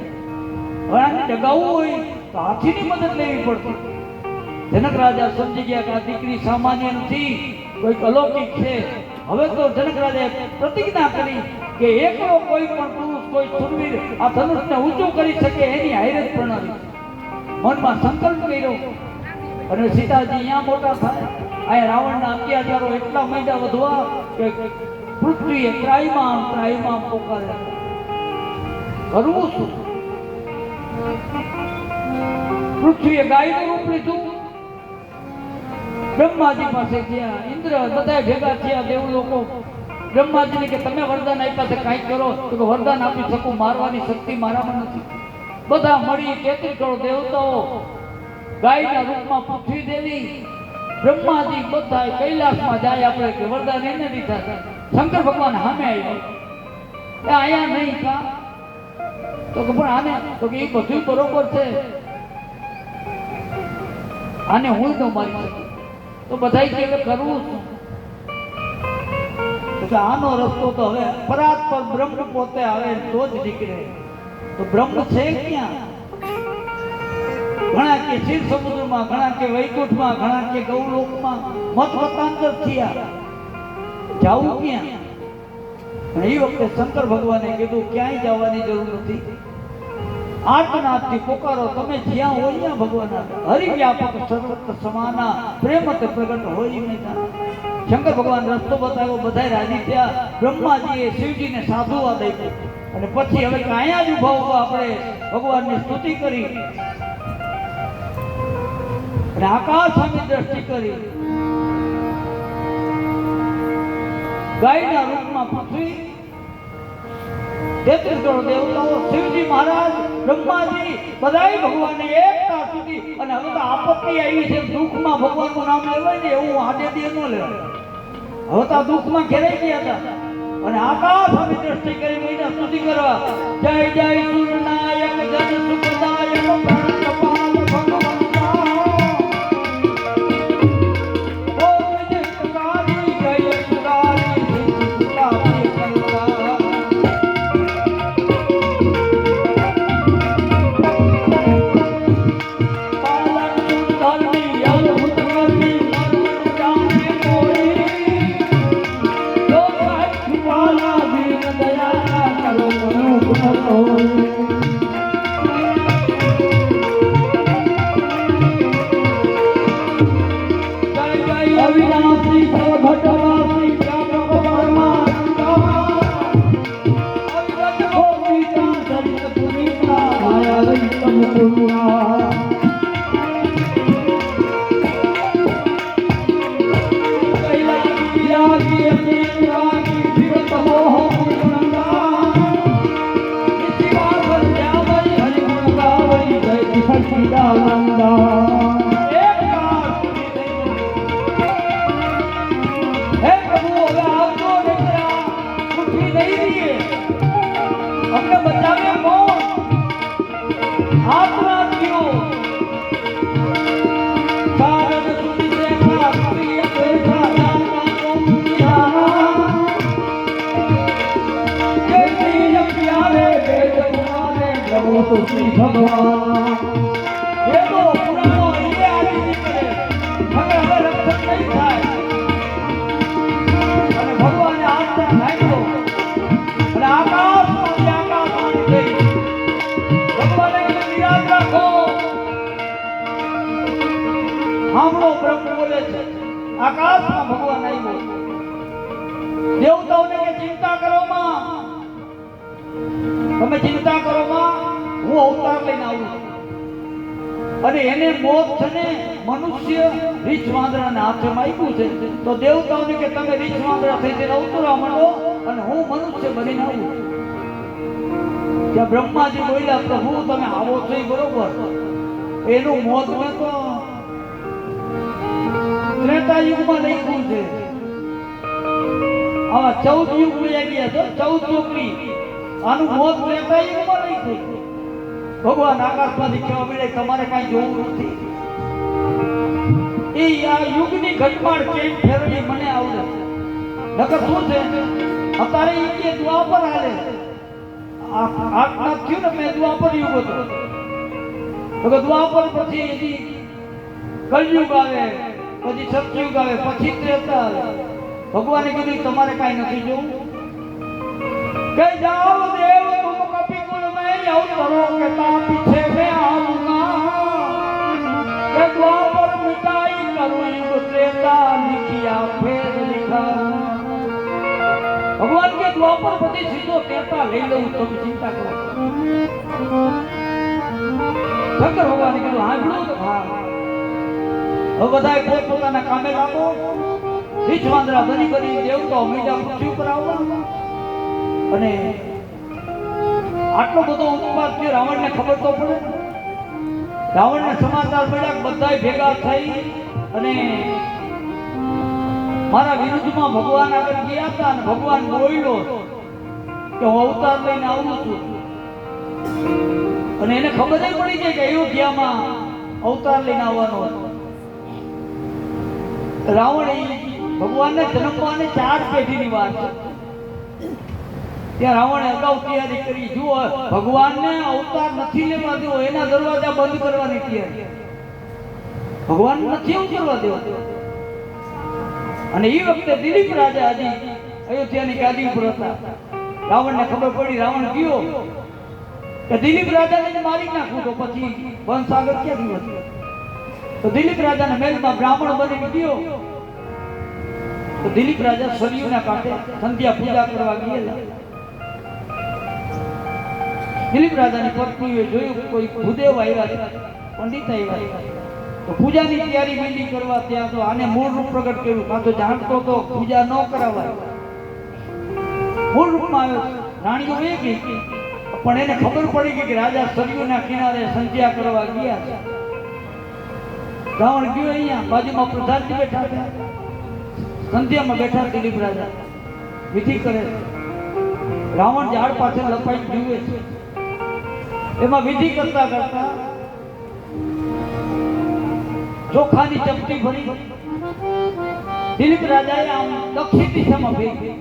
S1: હવે આને ડગાવવું હોય તો હાથીની મદદ લેવી પડતી. જનક રાજા સમજી ગયા કે આ દીકરી સામાન્ય નથી, કોઈક અલૌકિક છે. હવે તો જનક રાજાએ પ્રતિજ્ઞા કરી કે એકલો કોઈ પણ પુરુષ, કોઈ સુરવીર આ ધનુષને ઊંચું કરી શકે એની હાઈરત પ્રણાલી મનમાં સંકલ્પ કર્યો. અને સીતાજી અહીંયા મોટા થાય, આ રાવણના અત્યાચારો એટલા માંડ્યા વધવા કે પૃથ્વીએ ત્રાહિમામ પોકારે. કરવું શું? પૃથ્વીએ ગાયનું રૂપ લીધું, બ્રહ્માજી પાસે ગયા, ઇન્દ્ર બધા ભેગા થયા, દેવ લોકો બ્રહ્માજીને કે તમે વરદાન આપ્યા છે કાંઈક કરો. તો વરદાન આપી શકું, મારવાની શક્તિ મારામાં નથી. બધા મળી 33 કરોડ દેવતાઓ ગાયના રૂપમાં પૃથ્વી દેવી બ્રહ્માજી બધા કૈલાસમાં જાય. આપણે કે વરદાન એને દીધા. શંકર ભગવાન સામે આવ્યા, અહીંયા નહીં કા? તો કે પણ આને તો કે એ બધું બરોબર છે, આને હું ન મારી શકું. તો બધા કે કરવું શું? તો કે આનો રસ્તો તો હવે પરાત પર બ્રહ્મ પોતે આવે તો જ નીકળે. તો બ્રહ્મ છે ક્યાં? ઘણા કે ક્ષીર સમુદ્રમાં, ઘણા કે વૈકુંઠમાં, ઘણા કે ગૌલોકમાં મતમતાંતર થયા. જાવું ક્યાં? અને એ વખતે શંકર ભગવાને કીધું ક્યાંય જવાની જરૂર નથી. આર્તનાદથી પોકારો, તમે જ્યાં હોય ત્યાં ભગવાન આવે. હરિવ્યાપક સર્વત્ર સમાના, પ્રેમત પ્રગટ હોય નહીં. શંકર ભગવાન રસ્તો બતાવ્યો, બધાય રાજી થયા. બ્રહ્માજીએ શિવજીને સાધુવાદ આપ્યો અને પછી હવે અહીંયા જ ઉભા ઉભા આપણે ભગવાનની સ્તુતિ કરી અને આકાશ સામે દ્રષ્ટિ કરી. ગાયના રૂપમાં પૃથ્વી, 33 કરોડ દેવતાઓ, શિવજી મહારાજ, બ્રહ્માજી, બધાય ભગવાનને એકતા સુધી. અને હવે તો આપત્તિ આવી છે, દુઃખમાં ભગવાનનું નામ લેવાય ને એવું આડેથી ન લેવાય. હવે તો દુઃખમાં ઘેરાઈ ગયા હતા અને આકાશ સામે દ્રષ્ટિ કરી મહિના સ્તુતિ કરવા. જય જય સુરનાયક જન સુખદાયક પ્રાણપાલ ભગવંતા, ઓ વિજય પુરારી જય પુરારી સુખદાયક કંતા. ભગવાન એ તો પુરાણો એટલે આજી કરે, હવે રક્ષણ નહીં થાય. અને ભગવાને આજ્ઞા નાખ્યો અને આકાશમાં ગઈ. ભગવાને નિરાશ રાખો. સાંભળો, બ્રહ્મ બોલે છે. આકાશમાં ભગવાન આવ્યો. દેવતાઓને કે ચિંતા કરો માં, તમે ચિંતા કરો માં, હું અવતાર લઈને આવું છું. અને એને મોત છે ને મનુષ્ય રીછ વાંદરાના હાથમાં આપ્યું છે. તો દેવતાઓને કે તમે રીછ વાંદરા થઈ જઈને અવતરવા માંડો અને હું મનુષ્ય બનીને આવું. ત્યાં બ્રહ્માજી બોલ્યા, પ્રભુ તમે આવો છો એ બરોબર, એનું મોત મેં તો ત્રેતા યુગમાં લખ્યું છે. આવા 14 યુગ વયા ગયા છે, 14 ચોકડી. આનું મોત ત્રેતા યુગમાં લખ્યું. ભગવાન આકાશમાંથી કહેવા મળે, તમારે કાંઈ જોવું નથી. એ આ યુગની ઘટમાળ કેમ ફેરવી મને આવડે. નકર શું છે, અત્યારે એ દ્વાપર હાલે. આજ્ઞા થયું ને મેં દ્વાપર યુગ હતો. તો દ્વાપર પછી હજી કલયુગ આવે, પછી સતયુગ આવે, પછી ત્રેતા આવે. ભગવાને કીધું તમારે કાંઈ નથી જોવું. કે જાઓ દેવ તુમ કપી કુલ મેં અવતરો કે તા પીછે મેં આऊंगा. કે દ્વાપર મિટાઈ કરું યુગ ત્રેતા लिखिया ફેર लिखा. ભગવાન કે દ્વાપર પછી સીધો ત્રેતા લઈ લઉં, તમે ચિંતા કરો. શંકર ભગવાને કીધું હાંભળો તો હા. હવે બધાએ પોતપોતાના કામે લાગો. રીછ વાંદરા બની બની દેવતાઓ મીડા પૃથ્વી ઉપર આવવા. અને આટલો બધો ઉપવાસ થયો, રાવણને ખબર તો પડે. રાવણને સમાચાર મળ્યા, બધાય ભેગા થઈ અને મારા વિરુદ્ધમાં ભગવાન આગળ ગયા હતા. અને ભગવાન બોલ્યો કે હું અવતાર લઈને આવું છું. અને એને ખબર જ પડી જાય કે અયોધ્યામાં અવતાર લઈને આવવાનો હતો. રાવણ ભગવાનને જન્મવાની 4 પેઢીની વાત છે. ત્યાં રાવણે અગાઉ તૈયારી કરી. જુઓ, ભગવાનને અવતાર નથી લેવા દેવો, એના દરવાજા બંધ કરવાની તૈયારી. ભગવાન નથી ઉતરવા દેવો. અને એ વખતે દિલીપ રાજા હજી અયોધ્યાની ગાદી ઉપર હતા. રાવણને ખબર પડી. રાવણ ગયો કે દિલીપ રાજાને મારી નાખું તો પછી વંશ આગળ ક્યાંથી વધે. તો દિલીપ રાજાના મહેલમાં બ્રાહ્મણ બની ગયો. તો દિલીપ રાજા સરયુના કાંઠે સંધ્યા પૂજા કરવા ગયેલા. દિલીપ રાજાની પત્નીએ જોયું કોઈ ભૂદેવ આવ્યા છે, પંડિત આવ્યા છે. તો પૂજાની તૈયારી માંડી કરવા. ત્યાં તો આને મૂળ રૂપ પ્રગટ કર્યું. કાં તો જાણતો તો પૂજા ન કરાવાય. મૂળ રૂપમાં આવ્યો. રાણીઓ એ ગઈ, પણ એને ખબર પડી ગઈ કે રાજા સરયુના કિનારે સંધ્યા કરવા ગયા છે. રાવણ ગયો. અહીંયા બાજુમાં પ્રધાનજી બેઠા છે. સંધ્યામાં બેઠા દિલીપ રાજા વિધિ કરે છે. રાવણ ઝાડ પાછળ લપાઈ જુએ છે. એમાં વિધિ કરતા કરતા ચોખાની ચપટી ભરી દિલીપ રાજાએ આમ દક્ષિણ દિશામાં ફેંકી.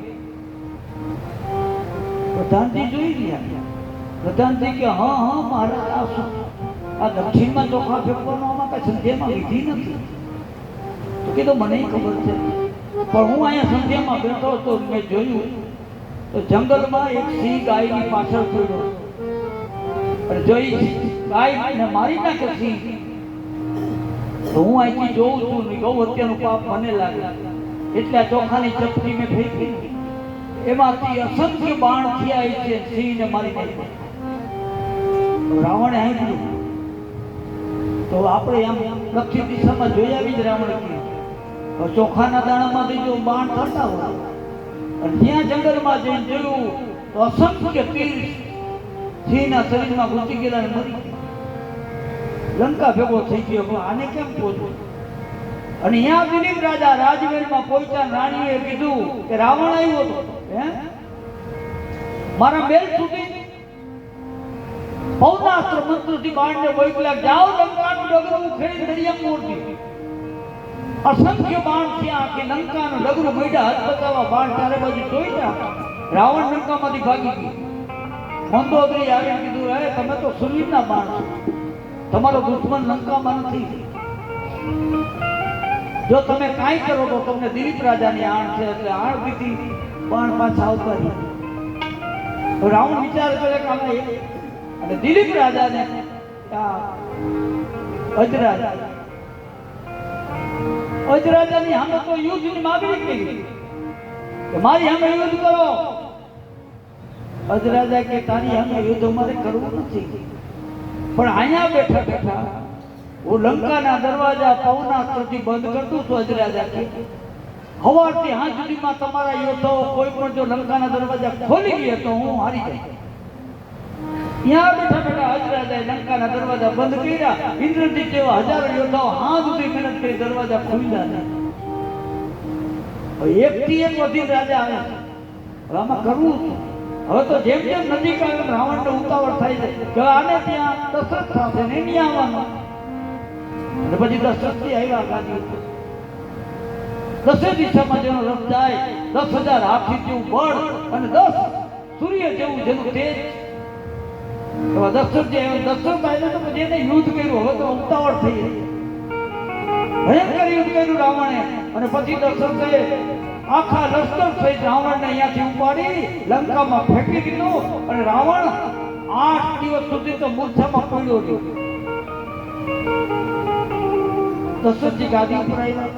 S1: પ્રધાનજી જોઈ રહ્યા. પ્રધાનજી કે હા હા મહારાજ, આ દક્ષિણમાં ચોખા ફેંકવાનો આમાં કઈ સંધ્યામાં વિધિ નથી. તો કીધું મને ખબર છે, પણ હું અહીંયા સંધ્યામાં બેઠો તો મેં જોયું તો જંગલમાં એક સિંહ ગાયની પાછળ પડ્યો. અને જોઈ ગાયને મારી નાખે સિંહ. તો હું અહીંથી જોઉં છું ને ગૌ હત્યાનું પાપ મને લાગે, એટલે આ ચોખાની ચપટી મેં ફેંકી. એમાંથી અસંખ્ય બાણ થયા છે, સિંહને મારી નાખ્યો. રાવણે સાંભળ્યું. તો આપણે આમ દક્ષિણ દિશામાં જોઈ આવી જ રાવણ કહ્યું. ચોખાના દાણામાંથી જો બાણ થતા હોય અને ત્યાં જંગલમાં જઈને જોયું તો અસંખ્ય તીર સિંહના શરીરમાં ઘૂસી ગયેલા અને મરી ગયા. લંકા ભેગો થઈ ગયો. આને કેમ પહોંચવું? અને ત્યાં દિલીપ રાજા રાજમહેલમાં પહોંચ્યા. રાણીએ કીધું કે રાવણ આવ્યો હતો, મારા મહેલ સુધી પૌનાસ્ત્ર મંત્રથી બાણને મોકલ્યા. જાઓ, લંકાનું ડગરું ખેડી દરિયામાં મોરતી. અસંખ્ય બાણ થયા. આખી લંકાનું ડગરું મૈડા હાથ બતાવવા બાણ ચારે બાજુ જોઈતા. રાવણ લંકામાંથી ભાગી ગયો. મંદોદરી આવીને કીધું, હે તમે તો સુરવીરના બાણ છો, તમારો દુશ્મન લંકામાં નથી. જો તમે કાંઈ કરો તો તમને દિલીપ રાજાની આણ છે, એટલે આણ પીધી બાણ પાછા આવતા રહ્યા. રાવણ વિચાર કરે કે આમાં એક, અને દિલીપ રાજાને અજરાજાની સામે તો યુદ્ધની માગણી કરી કે મારી સામે યુદ્ધ કરો. અજરાજા કે તારી સામે યુદ્ધ અમારે કરવું નથી, પણ અહીંયા બેઠા બેઠા હું લંકાના દરવાજા પવનાસ્ત્રથી બંધ કરતું છું. અજરાજા કે સવારથી હાંજ સુધીમાં તમારા યોદ્ધાઓ કોઈ પણ જો લંકાના દરવાજા ખોલી ગયા તો હું હારી જાય. ત્યાં બેઠા બેઠા અજરાજાએ લંકાના દરવાજા બંધ કર્યા. ઇન્દ્રજીત જેવા હજારો યોદ્ધાઓ હાંજ સુધી મહેનત કરી દરવાજા ખોલ્યા નહીં. એકથી એક વધી રાજા આવે છે. આમાં કરવું શું? હવે તો જેમ જેમ નજીક આવે રાવણને ઉતાવળ થાય છે કે આને ત્યાં દશરથ થશે ને એની આવવાનું. અને પછી દશરથથી આવ્યા ગાદી ઉપર. 10 દિશામાં જેનો રથ જાય, 10,000 હાથી જેવું બળ અને 10 સૂર્ય જેવું જેનું તેજ. દશરથ જે દશરથ આવ્યા તો પછી એને યુદ્ધ કર્યું. હવે તો ઉતાવળ થઈ ગઈ. ભયંકર યુદ્ધ કર્યું રાવણે. અને પછી દશરથે આખા લશ્કર સહિત રાવણને અહીંયાથી ઉપાડી લંકામાં ફેંકી દીધું. અને રાવણ 8 દિવસ સુધી તો મૂર્છામાં પડ્યો રહ્યો. દશરથજી ગાદી ઉપર આવ્યા.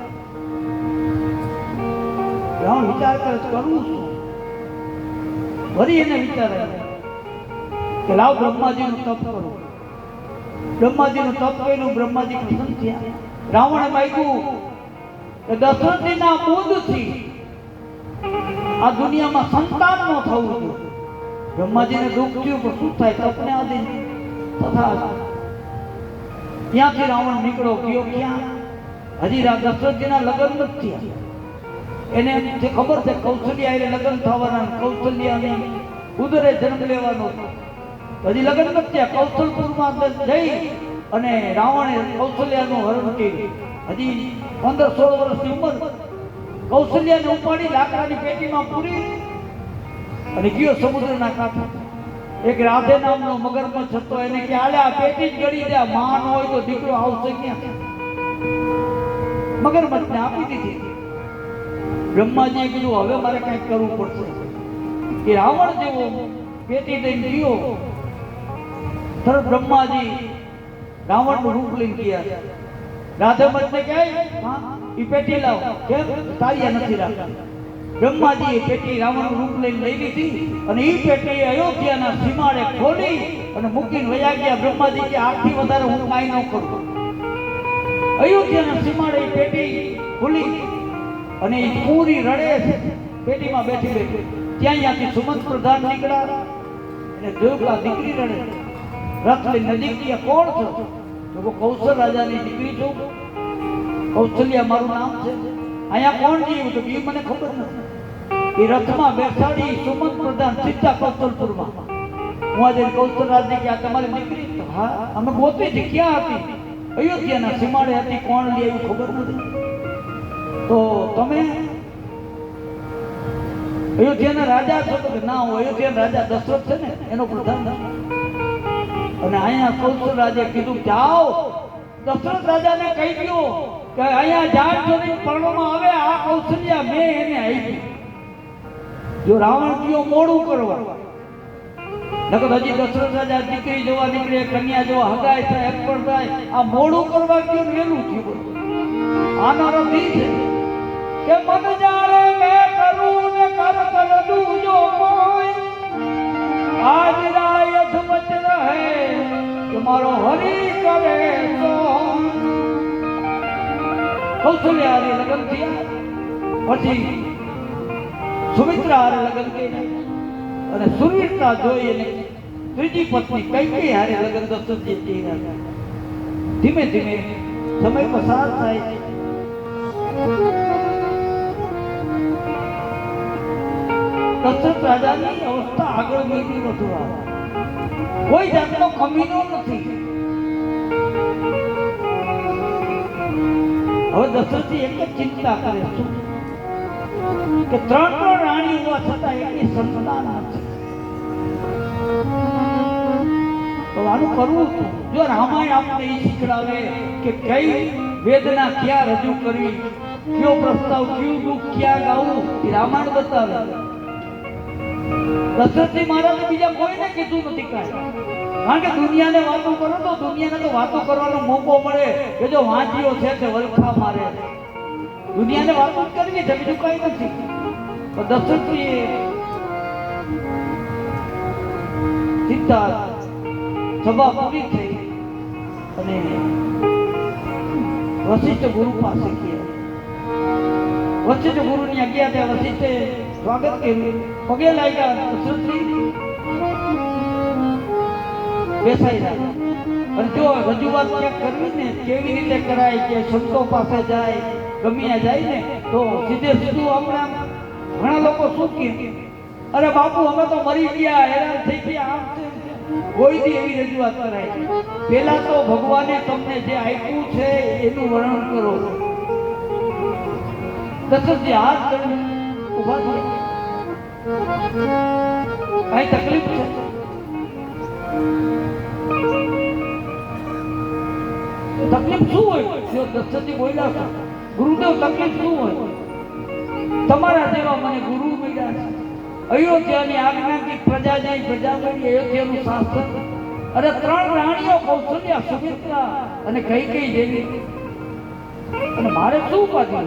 S1: રાવણ વિચાર કરે કરવું શું? વળી એને વિચાર આવ્યો કે લાવ બ્રહ્માજીનું તપ કરું. બ્રહ્માજીનું તપ કર્યું. બ્રહ્માજી પ્રસન્ન થયા. રાવણે માગ્યું કે દશરથજીના બોધથી આ દુનિયામાં સંતાન ન થવું જોઈએ. બ્રહ્માજીને દુઃખ થયું, પણ શું થાય? તપને આધીન તથા ત્યાંથી રાવણ નીકળો ગયો. ક્યાં? હજી દશરથજીના લગ્ન નથી થયા. એને ખબર છે કૌશલ્યા એને લગ્ન થવાના, કૌશલ્યાની ઉદરે જન્મ લેવાનો. હજી લગ્ન નથી થયા. કૌશલપુરમાં જઈ અને રાવણે કૌશલ્યાનું હરણ કર્યું. હજી 15-16 વર્ષની ઉંમર. કૌશલ્યાને ઉપાડી લાકડાની પેટીમાં પૂરી અને ગયો સમુદ્રના કાંઠે. એક રાધે નામનો મગરમચ્છ હતો, એને કે આલે આ પેટી જ ગળી દે, માં ન હોય તો દીકરો આવશે ક્યાં? મગરમચ્છને આપી દીધી. બ્રહ્માજીએ કીધું હવે મારે કંઈક કરવું પડશે. એ રાવણ જેવો પેટી દઈને ગયો. તરત બ્રહ્માજી રાવણનું રૂપ લઈને ગયા. રાધેમચ્છને કહે એ પેટી લાવ. કેમ? તાળિયા નથી રાખતા. બ્રહ્માજીએ પેટી રાવણનું રૂપ લઈને લઈ લીધી અને એ પેટી અયોધ્યાના સીમાડે ખોલી અને મૂકીને વયા ગયા. બ્રહ્માજી કે આથી વધારે હું કાંઈ ન કરું. અયોધ્યાના સીમાડે એ પેટી ખોલી અને એ પૂરી રડે છે પેટીમાં બેઠી બેઠી. ત્યાંથી સુમંત પ્રધાન નીકળ્યા અને જોયું કે આ દીકરી રડે. રથ લઈ નજીક ગયા. કોણ છો? તો કૌશલ રાજાની દીકરી છું, કૌશલ્યા મારું નામ છે. અહીંયા કોણ જીવ? તો એ મને ખબર નથી. એ રથમાં બેસાડી સુમંત પ્રધાન સીધા કૌશલપુરમાં. હું આજે કૌશલરાજને કે આ તમારી દીકરી? હા, અમે ગોતી છે. ક્યાં હતી? અયોધ્યાના સીમાડે હતી. કોણ લે એવું ખબર નથી. તો તમે અયોધ્યાના રાજા છો? તો ના, હું અયોધ્યાના રાજા દશરથ છે ને એનો પ્રધાન. અને અહીંયા કૌશલ રાજે કીધું જાઓ દશરથ રાજાને કહી દો કે અહીંયા જાત જોઈને પરણોમાં આવે આ કૌશલ્યા મેં એને આપી. જો રાવણ કયો મોડું કરવા, નકર હજી દશરથ રાજા દીકરી જોવા નીકળે, કન્યા જોવા હગાય થાય, અકબર થાય. આ મોડું કરવા કયો વેલું થયું. આનો અર્થ એ છે કે મન જાણે મેં કરું ને કર દઉં જો કોઈ આજ રાયત વચ રહે કે મારો હરી કરે તો. કૌશલ્યા હારે લગ્ન થયા. પછી સુમિત્રા હારે લગ્ન કર્યા અને સુરવીરતા જોઈ અને ત્રીજી પત્ની કૈકેયી હારે લગ્ન દશરથજી કર્યા. ધીમે ધીમે સમય પસાર થાય છે. દશરથ રાજાની અવસ્થા આગળ વધતી વધુ આવે. કોઈ જાતનો કમીનો નથી. હવે દશરથજી એક જ ચિંતા કરે છે કે ત્રણ રાણી હોવા છતાં એકની સંતાન નથી. તો આનું કરવું શું? જો રામાયણ આપણને એ શીખડાવે કે કઈ વેદના ક્યાં રજૂ કરવી, કયો પ્રસ્તાવ, કયું દુઃખ ક્યાં ગાવું, એ રામાયણ બતાવે. દશરથજી મહારાજે બીજા કોઈને કીધું નથી કાંઈ. કારણ કે દુનિયાને વાતો કરો તો દુનિયાને તો વાતો કરવાનો મોકો મળે કે જો વાંચીઓ છે તે વલખા મારે. દુનિયાને વાતો કરવી છે, બીજું કઈ નથી. તો દશરથજીએ સીધા સભા પૂરી થઈ અને વશિષ્ઠ ગુરુ પાસે ગયા. વશિષ્ઠ ગુરુની આજ્ઞા ત્યાં વશિષ્ઠે સ્વાગત કર્યું, પગે લાગ્યા. દશરથજી બેસાઈ રહ્યા. અને જો રજૂઆત ક્યાંક કરવી ને કેવી રીતે કરાય, કે સંતો પાસે જાય, ગમ્યા જાય ને તો સીધે સીધું આપણે ઘણા લોકો શું કહે, અરે બાપુ અમે તો મરી ગયા, હેરાન થઈ ગયા, આમ છે. કોઈથી એવી રજૂઆત કરાય. પેલા તો ભગવાને તમને જે આપ્યું છે એનું વર્ણન કરો. દશરથજી હાથ ધરી ઉભા થયા. કઈ તકલીફ છે? તકલીફ શું હોય? જો દશરથજી બોલ્યા છે, ગુરુદેવ તકલીફ શું હોય? તમારા જેવા મને ગુરુ મળ્યા છે. અયોધ્યાની આજ્ઞાથી પ્રજા જાય, પ્રજા મળી, અયોધ્યાનું શાસન. અરે ત્રણ રાણીઓ કૌશલ્યા, સુમિત્રા અને કૈકેયી જેવી. અને મારે શું પાછું?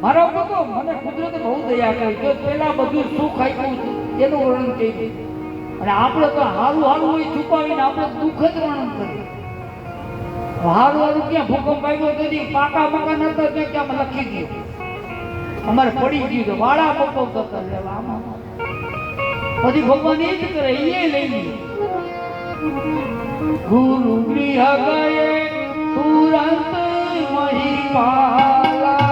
S1: મારા ઉપર તો મને કુદરતે બહુ દયા કરી. જો પેલા બધું સુખ આપ્યું એનું વર્ણન કર્યું અને આપણે તો હારું હારું હોય છુપાવીને આપણે દુઃખ જ વર્ણન કરીએ. હારું હારું ક્યાં ભૂકંપ આવ્યો તો પાકા મકાન હતા ત્યાં ક્યાં લખી ગયો, અમારે પડી ગયું તો વાળા પપ્પો થતા લેવા આમાં. પછી ભગવાન એ જ કરે, એ લઈ લે. ગુરુ ગૃહ ગયે તુરંત મહિપાલા.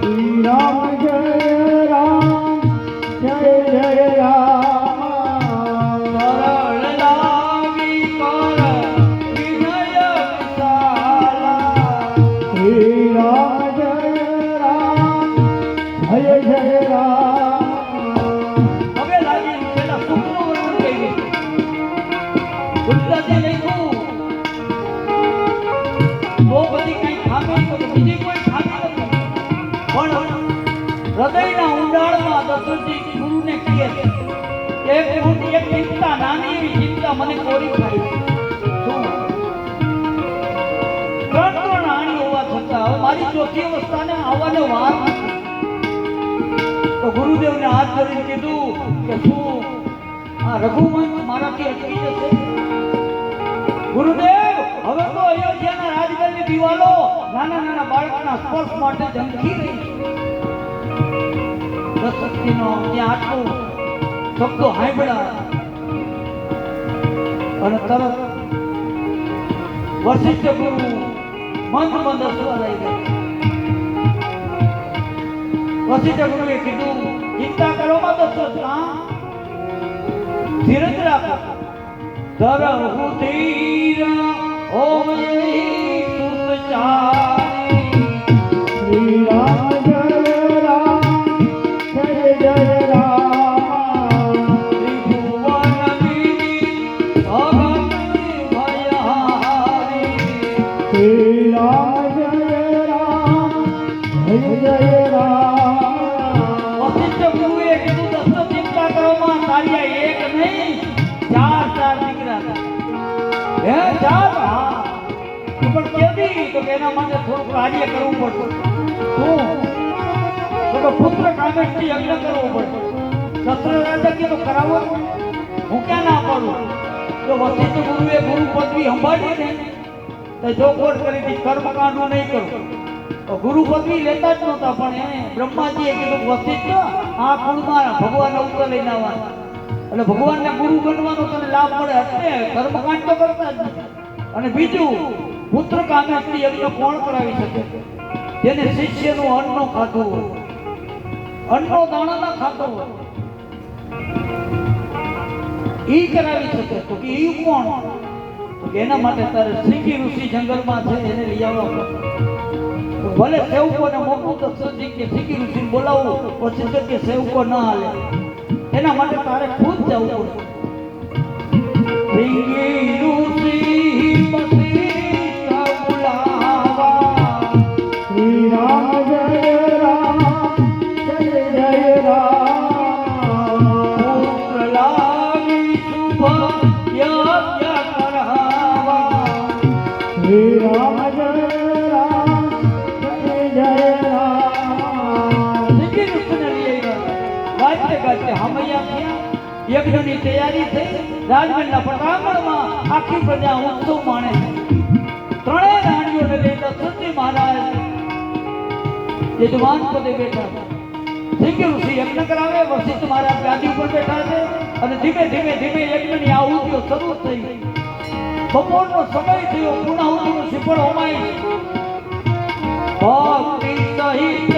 S1: શ્રી રામ જય રામ, જય જય રામ. સરળ લાગી કર વિનય વિશાલા. શ્રી રામ જય રામ, જય જય રામ. હવે બીજી કોઈ ખામી નથી. પણ હૃદયના ઊંડાણમાં દશરથજી ગુરુને કહે છે એક ચિંતા, નાની એવી ચિંતા મને કોરી થાય છે. શું? ત્રણ રાણી હોવા છતાં હવે મારી ચોથી અવસ્થાને આવવાનો વાર નથી. તો ગુરુદેવને હાથ ધરીને કીધું કે શું આ રઘુવંશ મારાથી અટકી જશે? ગુરુદેવ, હવે તો અયોધ્યાના રાજગઢની દિવાલો નાના નાના બાળકના સ્પર્શ માટે ઝંખી રહી છે. દશરથજીનો ત્યાં આટલું શબ્દો સાંભળ્યા અને તરત વશિષ્ઠ ગુરુ મંદ મંદ અસવાઈ ગયા. વશિષ્ઠ ગુરુએ કીધું ચિંતા કરો માં દશરથ, ધીરજ રાખો. ધરહુ ધીર ઓમ સુતચારી શ્રી રામ જય રામ જય જય રામ ત્રિભુવન વિની ભગત ભયહારી શ્રી રામ જય રામ જય જય રામ. વશિષ્ઠ ગુરુએ કીધું દશરથ ચિંતા કરો માં, તારી એક નહીં ચાર દીકરા હે ચાર. હા પણ કેદી? તો એના માટે થોડું કાર્ય કરવું પડશે. શું? તો પુત્ર કામેષ્ટી યજ્ઞ કરવો પડશે. દશરથ રાજા કીધું કરાવો, હું ક્યાં ના પાડું? તો વશિષ્ઠ ગુરુએ ગુરુ પદવી સંભાળી ને તો જોગવડ કરી હતી કર્મકાંડો નહીં કરવું. તો ગુરુ પદવી લેતા જ નહોતા, પણ એને બ્રહ્માજીએ કીધું વશિષ્ઠ આ કુળમાં ભગવાન અવતાર લઈને આવવાના એટલે ભગવાનને ગુરુ બનવાનો તને લાભ મળે. એટલે કર્મકાંડ તો કરતા જ નથી. અને બીજું, પુત્ર કામેષ્ટી યજ્ઞ કોણ કરાવી શકે? જેને શિષ્યનું અન્ન ખાધું હોય, અન્નો દાણા ના ખાતો હોય, ઈ કરાવી શકે. તો કે ઈ કોણ? તો કે એના માટે તારે શ્રીકી ઋષિ જંગલમાં છે એને લઈ આવવા પડે. ભલે સેવકોને મોકલું તો સજી કે શ્રીકી ઋષિ બોલાવું, પછી કે સેવકો ના હાલે. એના માટે તારે ખુદ જવું પડે. શ્રીકી ઋષિ પછી બોલાવા શ્રી રામ જય રામ જય જય રામ પુત્ર લાવી શુભ યજ્ઞ કરાવા શ્રી રામ જય રામ જય જય રામ. શ્રીકી ઋષિને લઈ વાજતે ગાજતે હમૈયા થયા. યજ્ઞની તૈયારી થઈ. રાજમહેલના પટાંગણમાં આખી પ્રજા ઉત્સવ માણે છે. ત્રણેય રાણીઓને લઈ દશરથજી મહારાજ યજમાન પદે બેઠા છે. શ્રીકી ઋષિ યજ્ઞ કરાવે, વશિષ્ઠ મહારાજ ગાદી ઉપર બેઠા છે અને ધીમે ધીમે ધીમે યજ્ઞની આહુતિઓ શરૂ થઈ. બપોરનો સમય થયો, પૂર્ણાહુતિનું શ્રીફળ હોમાય. ભક્તિ સહિત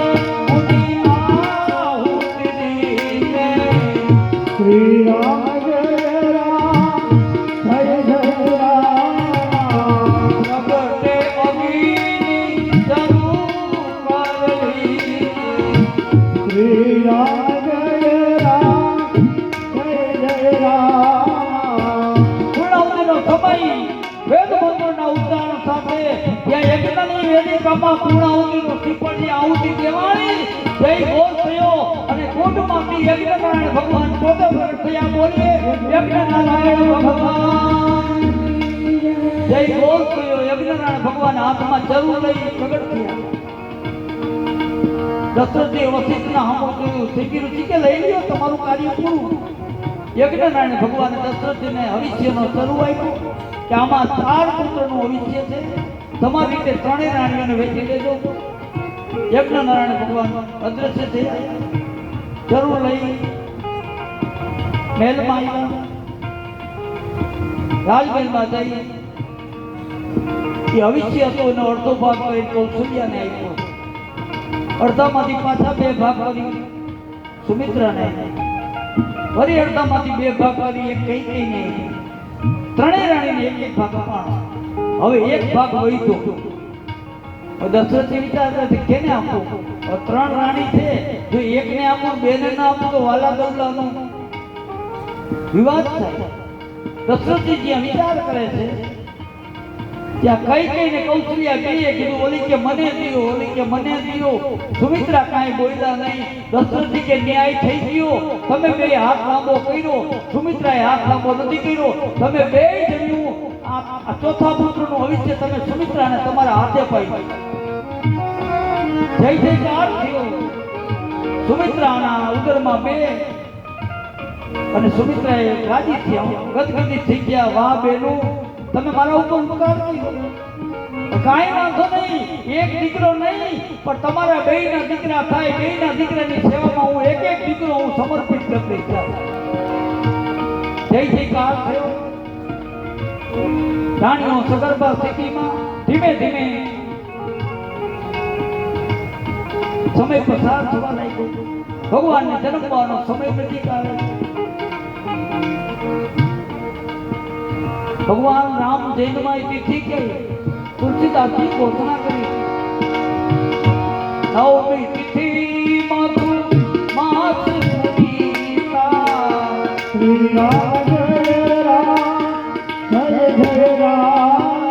S1: શ્રી રામ જય રામ જય જય રામ પ્રગટે અગ્નિ શરૂ કરવી શ્રી રામ જય રામ જય જય રામ. પૂર્ણાહુતિનો સમય વેદ મંત્રોના ઉચ્ચારણ સાથે ત્યાં યજ્ઞની વેદિકામાં પૂર્ણાહુતિનું શ્રીફળની આહુતિ દેવાણી. જય ઘોષ થયો અને કુંડમાંથી યજ્ઞનારાયણ ભગવાન પોતે પ્રગટ થયા. બોલીએ યજ્ઞનારાયણ ભગવાન જય ઘોષ થયો. યજ્ઞનારાયણ ભગવાન હાથમાં જરૂર લઈ પ્રગટ થયા. દશરથે વશિષ્ઠના સામું કહ્યું, શ્રીકી ઋષિ કે લઈ લ્યો, તમારું કાર્ય પૂરું. યજ્ઞનારાયણ ભગવાને દશરથજીને હવિષ્યનો શરૂ આપ્યો કે આમાં 4 પુત્રનું હવિષ્ય છે, તમારી રીતે ત્રણેય રાણીઓને વેચી દેજો. યજ્ઞનારાયણ ભગવાન અદ્રશ્ય થયા. જરૂર લઈ મહેલમાં આવ્યા. રાજમહેલમાં જઈ એ હવિષ્ય હતો એનો અડધો ભાગ કરી કૌશલ્યાને આપ્યો. અડધામાંથી પાછા 2 ભાગ કરી સુમિત્રાને, ફરી અડધામાંથી 2 ભાગ કરી એક કૈકેયીને. ત્રણેય રાણીને એક ભાગ અપાણો. હવે એક ભાગ વધ્યો. દશરથે વિચારતા કે કેને આપવું? 3 રાણી છે, જો એકને આપું 2 ને ના આપું તો વાલા દવલાનો વિવાદ થાય. દશરથજી જ્યાં વિચાર કરે છે ત્યાં કઈ કઈને કૌશલ્યા બેએ કીધું, ઓલી કે મને દિયો, ઓલી કે મને દિયો. સુમિત્રા કાંઈ બોલ્યા નહીં. દશરથજી કે ન્યાય થઈ ગયો, તમે બે હાથ લાંબો કર્યો. સુમિત્રાએ હાથ લાંબો નથી કર્યો. તમે બે જણ્યું આ ચોથા પુત્રનું ભવિષ્ય તમે સુમિત્રાને તમારા હાથે પાઈ. જય જયકાર થયો. સુમિત્રાના ઉદરમાં બે અને સુમિત્રાએ રાજી થયા, ગદગદિત થઈ ગયા. વાહ બેનું, તમે મારા ઉપર ઉપકાર કર્યો. કાંઈ વાંધો નહીં, એક દીકરો નહીં પણ તમારા બેયના દીકરા થાય. બેયના દીકરાની સેવામાં હું એક એક દીકરો હું સમર્પિત કરી દઈશ. જય જયકાર થયો. રાણીઓ સગર્ભા સ્થિતિમાં ધીમે ધીમે સમય પસાર થવા લાગ્યો. ભગવાનને જન્મવાનો સમય નજીક આવે. ભગવાન રામ જૈનમાં તિથિ કે તુલસીદાસજી ઘોષણા કરી. નવમી તિથિ માતુ માસ પૂજિતા. શ્રી રામ જય રામ જય જય રામ.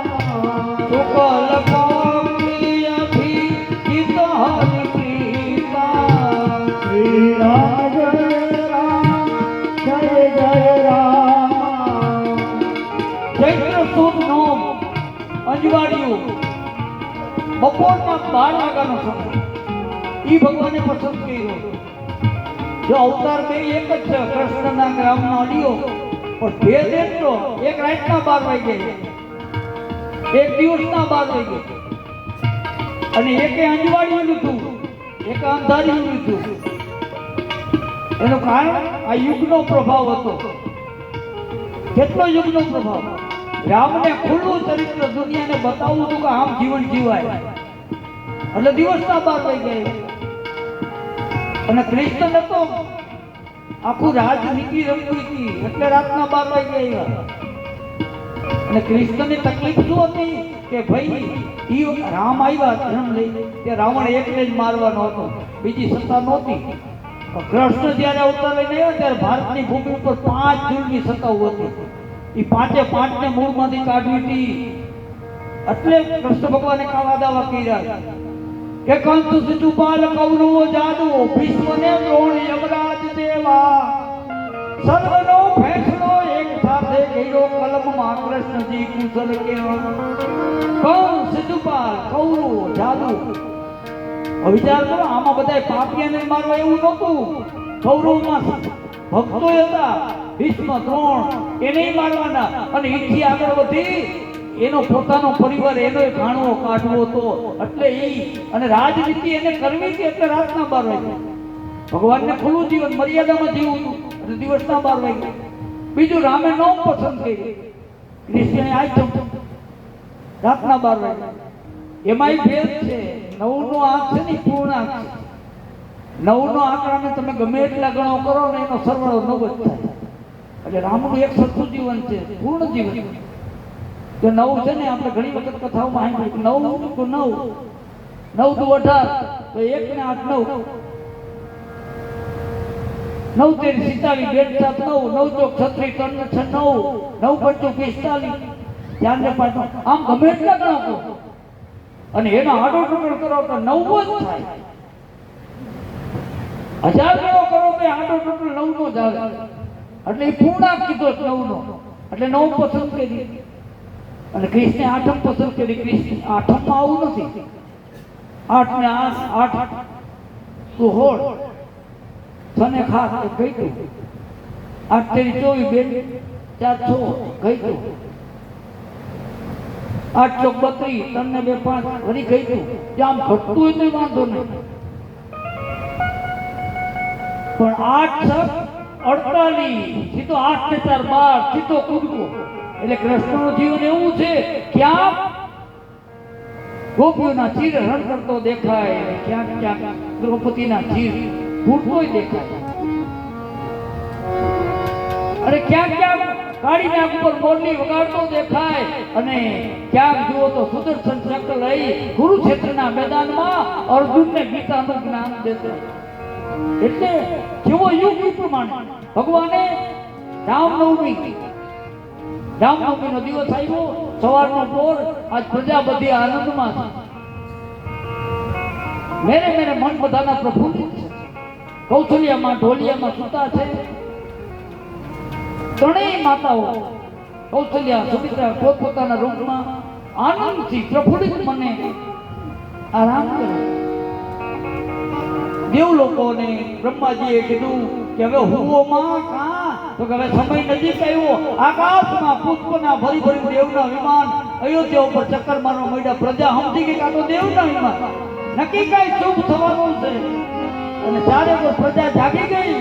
S1: શુક્લ પક્ષી અભિજીત હરિ પ્રીતા. શ્રી રામ જય રામ જય જય રામ. ચૈત્ર સુદ નોમ અંજવાળિયું બપોરના 12 વાગ્યાનો સમય ઈ ભગવાને પસંદ કર્યો. જો અવતાર બે એક જ છે, કૃષ્ણના ગ્રામનો અડિયો, પણ ભેદ એટલો, એક રાતના 12 વાગે, એક દિવસના 12 વાગે, અને એકે અંજવાળિયું લીધું, એક અંધારિયું લીધું. એનું કારણ આ યુગનો પ્રભાવ હતો. કેટલો યુગનો પ્રભાવ! રામને ખુલ્લું ચરિત્ર દુનિયાને બતાવવું હતું કે આમ જીવન જીવાય, એટલે દિવસના 12 વાગ્યા. અને કૃષ્ણ તો આખું રાજનીતિ રમવી હતી, એટલે રાતના 12 વાગ્યા આવ્યા. અને કૃષ્ણની તકલીફ શું હતી કે ભાઈ ઈ રામ આવ્યા જન્મ લઈ તે રાવણ એકને જ મારવાનો હતો, બીજી સત્તા નહોતી. કૃષ્ણ જ્યારે અવતાર લઈને આવ્યા ત્યારે ભારતની ભૂમિ ઉપર 5 જૂલની સત્તાઓ હતી. એ 5 ને મૂળમાંથી કાઢવી હતી. એટલે કૃષ્ણ ભગવાને કાવા દાવા કર્યા કે કંસ શિશુપાલ કૌરવો જાદુ ભીષ્મને દ્રોણ યમરાજ દેવા સર્વનો ફેંસલો એક સાથે કર્યો કલમમાં કૃષ્ણજી કુશલ કેવા. કંસ શિશુપાલ કૌરવો જાદુ. વિચાર કરો, આમાં બધા પાપિયાને મારવા એવું નહોતું. કૌરવમાં ભક્તો હતા, ભીષ્મ દ્રોણ એને મારવાના, અને ઈથી આગળ વધી એનો પોતાનો પરિવાર એનો ઘાણવો કાઢવો હતો. એટલે અને રાજનીતિ એને કરવી હતી, એટલે રાતના 12 વાગે. ભગવાનને ખુલ્લું જીવન મર્યાદામાં જીવવું હતું, એટલે દિવસના 12 વાગે. બીજું રામે નોમ પસંદ કરી, કૃષ્ણને આજ રાતના 12 વાગે. એમાંય ભેદ છે. 9નો આંક છે ને પૂર્ણાંક છે. 9નો આંકડાને તમે ગમે એટલા ગણો કરો ને એનો સરવાળો 9 જ થાય. એટલે રામનું એક સરખું જીવન છે, પૂર્ણ જીવન. તો 9 છે ને, આપણે ઘણી વખત કથાઓમાં સાંભળ્યું 9 × 9 9 × 18 તો 1 ને 8 9 9 તેરી 47 2 7 9 9 ચોક 36 3 ને 6 9 9 પંચું 45. ધ્યાન પાડો, આમ ગમે એટલા ગણો કરો અને એનો આડો ટુકડો કરો તો 9 જ થાય. 1000 ગણો કરો તો આડો ટુકડો 9 નો જ આવે. એટલે એ પૂર્ણાંક કીધો 9 નો, એટલે 9 પસંદ કરી. અને કૃષ્ણે 8મ પસંદ કરી. કૃષ્ણ 8માં આવું નથી. 8 ને 8 તું હોળ તને ખાસ ગઈ તું 8 તેરી 24 2 4 6 ગઈ તું 8 ચોક 32 3 ને 2 5 વળી ગઈ તું. જામ ઘટતું હોય તો વાંધો નહીં, પણ 8 છક 48 સીધો 8 ને 4 12 સીધો કૂદકો. એટલે કૃષ્ણનું જીવન એવું છે, ક્યાં ગોપીઓના ચીર હરણ કરતો દેખાય, ક્યાંક ક્યાંક દ્રૌપદીના ચીર ફૂટતોય દેખાય, અને ક્યાંક ક્યાંક કાળી નાક ઉપર મોરલી વગાડતો દેખાય, અને ક્યાંક જુઓ તો સુદર્શન ચક્ર લઈ કુરુક્ષેત્રના મેદાનમાં અર્જુનને ગીતાનું જ્ઞાન દેતો. એટલે જેવો યુગ પ્રમાણે ભગવાને રામનવમી રામનવમીનો દિવસ આવ્યો, સવારનો પોર, આજ પ્રજા બધી આનંદમાં છે. મેરે મેરે મન બધાના પ્રફુલ્લિત છે. કૌશલ્યામાં ઢોલિયામાં સૂતા છે ત્રણેય માતાઓ, કૌશલ્યા સુમિત્રા પોતપોતાના રૂપમાં આનંદથી પ્રફુલ્લિત મને આરામ કરે. દેવ લોકોને બ્રહ્માજીએ કીધું કે હવે હુઓમાં કાં, તો કે હવે સમય નજીક આવ્યો. આકાશમાં પુષ્પના ભરી ભરી દેવના વિમાન અયોધ્યા ઉપર ચક્કર મારવા માંડ્યા. પ્રજા સમજી ગઈ કે આ તો દેવના વિમાન, નક્કી કઈ શુભ થવાનું છે. અને ચારે પર પ્રજા જાગી ગઈ.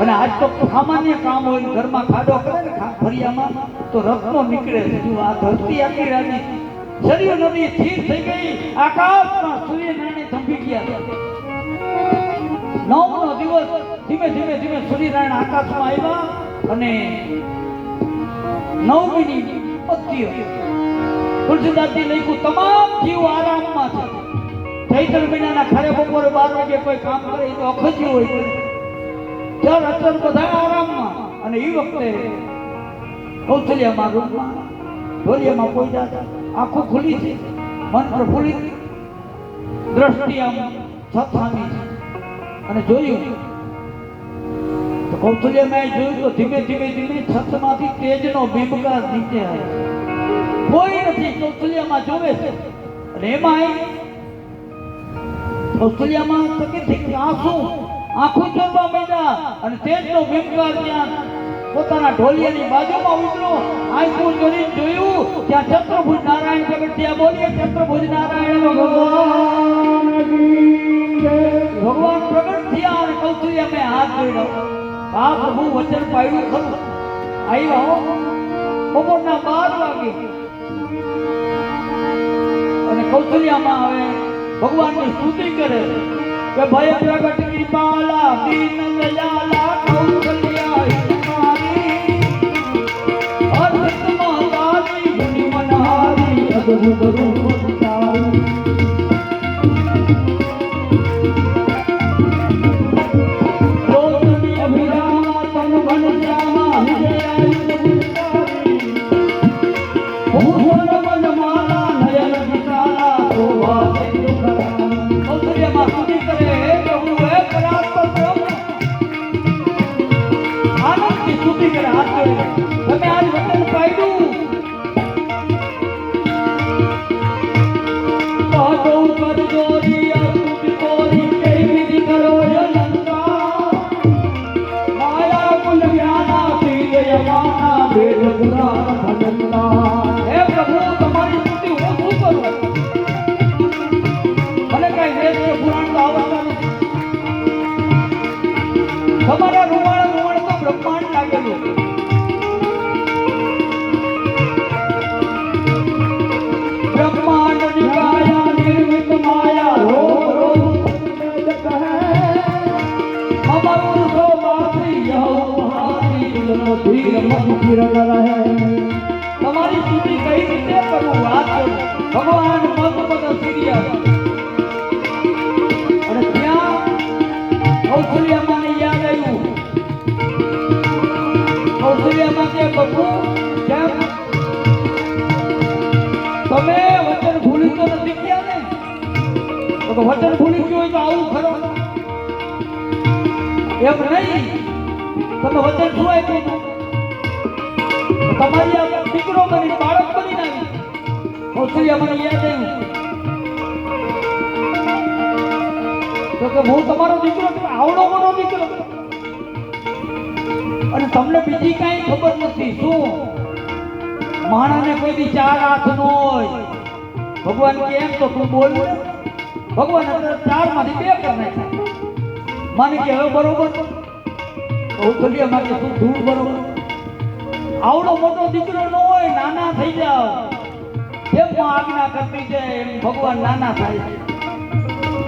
S1: અને આજ તો સામાન્ય કામ હોય, ઘરમાં ખાડો કરે ને ફરિયામાં તો રત્નો નીકળે છે. જો આ ધરતી આખી રાજી સરયુ નદી સ્થિર થઈ ગઈ. આકાશમાં સૂર્યનારાયણ થંભી ગયા. નવમનો દિવસ ધીમે ધીમે ધીમે સૂર્યનારાયણ આકાશમાં આવ્યા અને નવમીની પત્નીઓ તુલસીદાસજી લખ્યું તમામ જીવ આરામમાં છે. ચૈત્ર મહિનાના ખરે બપોરે 12 વાગે કોઈ કામ કરે તો અખજ્યું હોય, ચાર અચર બધા આરામમાં. અને એ વખતે કૌશલ્યામાં રૂપમાં ઢોલિયામાં કોઈ જાતા આંખો ખુલી છે, મન પ્રફુલ્લિત, દ્રષ્ટિ આમ સત્સામી છે. અને જોયું તો કૌશલ્યામાં જોયું તો ધીમે ધીમે ધીમે છતમાંથી તેજનો બિંબકાર નીચે આવ્યો. કોઈ નથી, કૌશલ્યામાં જોવે છે. અને એમાં કૌશલ્યામાં તકલીફ આંસુ આંખો જોવા માંડ્યા. અને તેજનો બિંબકાર ત્યાં પોતાના ઢોલિયાની બાજુમાં ઉતરો. આંખો જોઈને જોયું ત્યાં ચંદ્રભુજ નારાયણ પ્રગટ્યા. બોલીએ ચંદ્રભુજ નારાયણ ભગવાન પ્રગટ થયા. અને કૌશલ્યામાં હાથ જોડ્યો. આ પ્રભુ વચન પાડ્યું ખરું. આવ્યા બપોરના 12 વાગે. અને કૌશલ્યામાં હવે ભગવાનની સ્તુતિ કરે કે ભય પ્રગટ કૃપાલા દીન દયાલા કૌશલ્યા તમારી અર્થમાં કાલી ગુણી મનહારી અદ્ભુત રૂપ તારી. લોચની અભિરામા તન ઘન શ્યામા વિજયાયુતારી ભૂષણ વનમાલા નયન વિશાલા શોભા કૌશલ્યામાં સ્તુતિ કરે હે પ્રભુ હે પરાત્પર બ્રહ્મ. આનંદથી સ્તુતિ કરે હાથ જોડીને. તમે આજ વચન પાડ્યું કહો કર જોરી સ્તુતિ તોરી કઈ વિધિ કરો યલંકા માયા કુલ જ્ઞાના પીર યમાના વેદ પુરાણ ભજનતા. હે પ્રભુ તમારી સ્તુતિ હું શું કરું? મને કઈ વેદ કે પુરાણ તો આવડતા નથી. તમારા રૂવાણ તો બ્રહ્માંડ લાગેલું. બ્રહ્માંડ નિકાયા નિર્મિત માયા રોગ રોગ કહે અમારું સો બાસી યહો મહારી ધીર મધુર રહે. તમારી સ્તુતિ કઈ રીતે કરું? વાત ભગવાન મત પદ સિરિયા. અને ત્યાં કૌશલ્યામાં યાદ આવ્યું. કૌશલ્યામાં કે પ્રભુ કેમ તમે વચન ભૂલી તો નથી ગયા ને? તો વચન ભૂલી ગયો હોય તો આવું ખરો એમ નહીં. તમે વચન શું આપ્યું? તમારી આ દીકરો બની બાળક બની આવી. કૌશલ્યામાં યાદ આવ્યું તો કે હું તમારો દીકરો આવડો મોટો દીકરો અને તમને બીજી કાંઈ ખબર નથી. શું માણસને કોઈ દી 4 હાથ ન હોય? ભગવાન કેમ તો તું બોલ. ભગવાન 4 માંથી 2 કરી નાખ્યા. માને કે હવે બરોબર. કૌશલ્યામાં કે તું ધૂળ બરોબર. આવડો મોટો દીકરો ન હોય, નાના થઈ જાવ. જેમ આજ્ઞા કરતી છે એમ ભગવાન નાના થાય છે.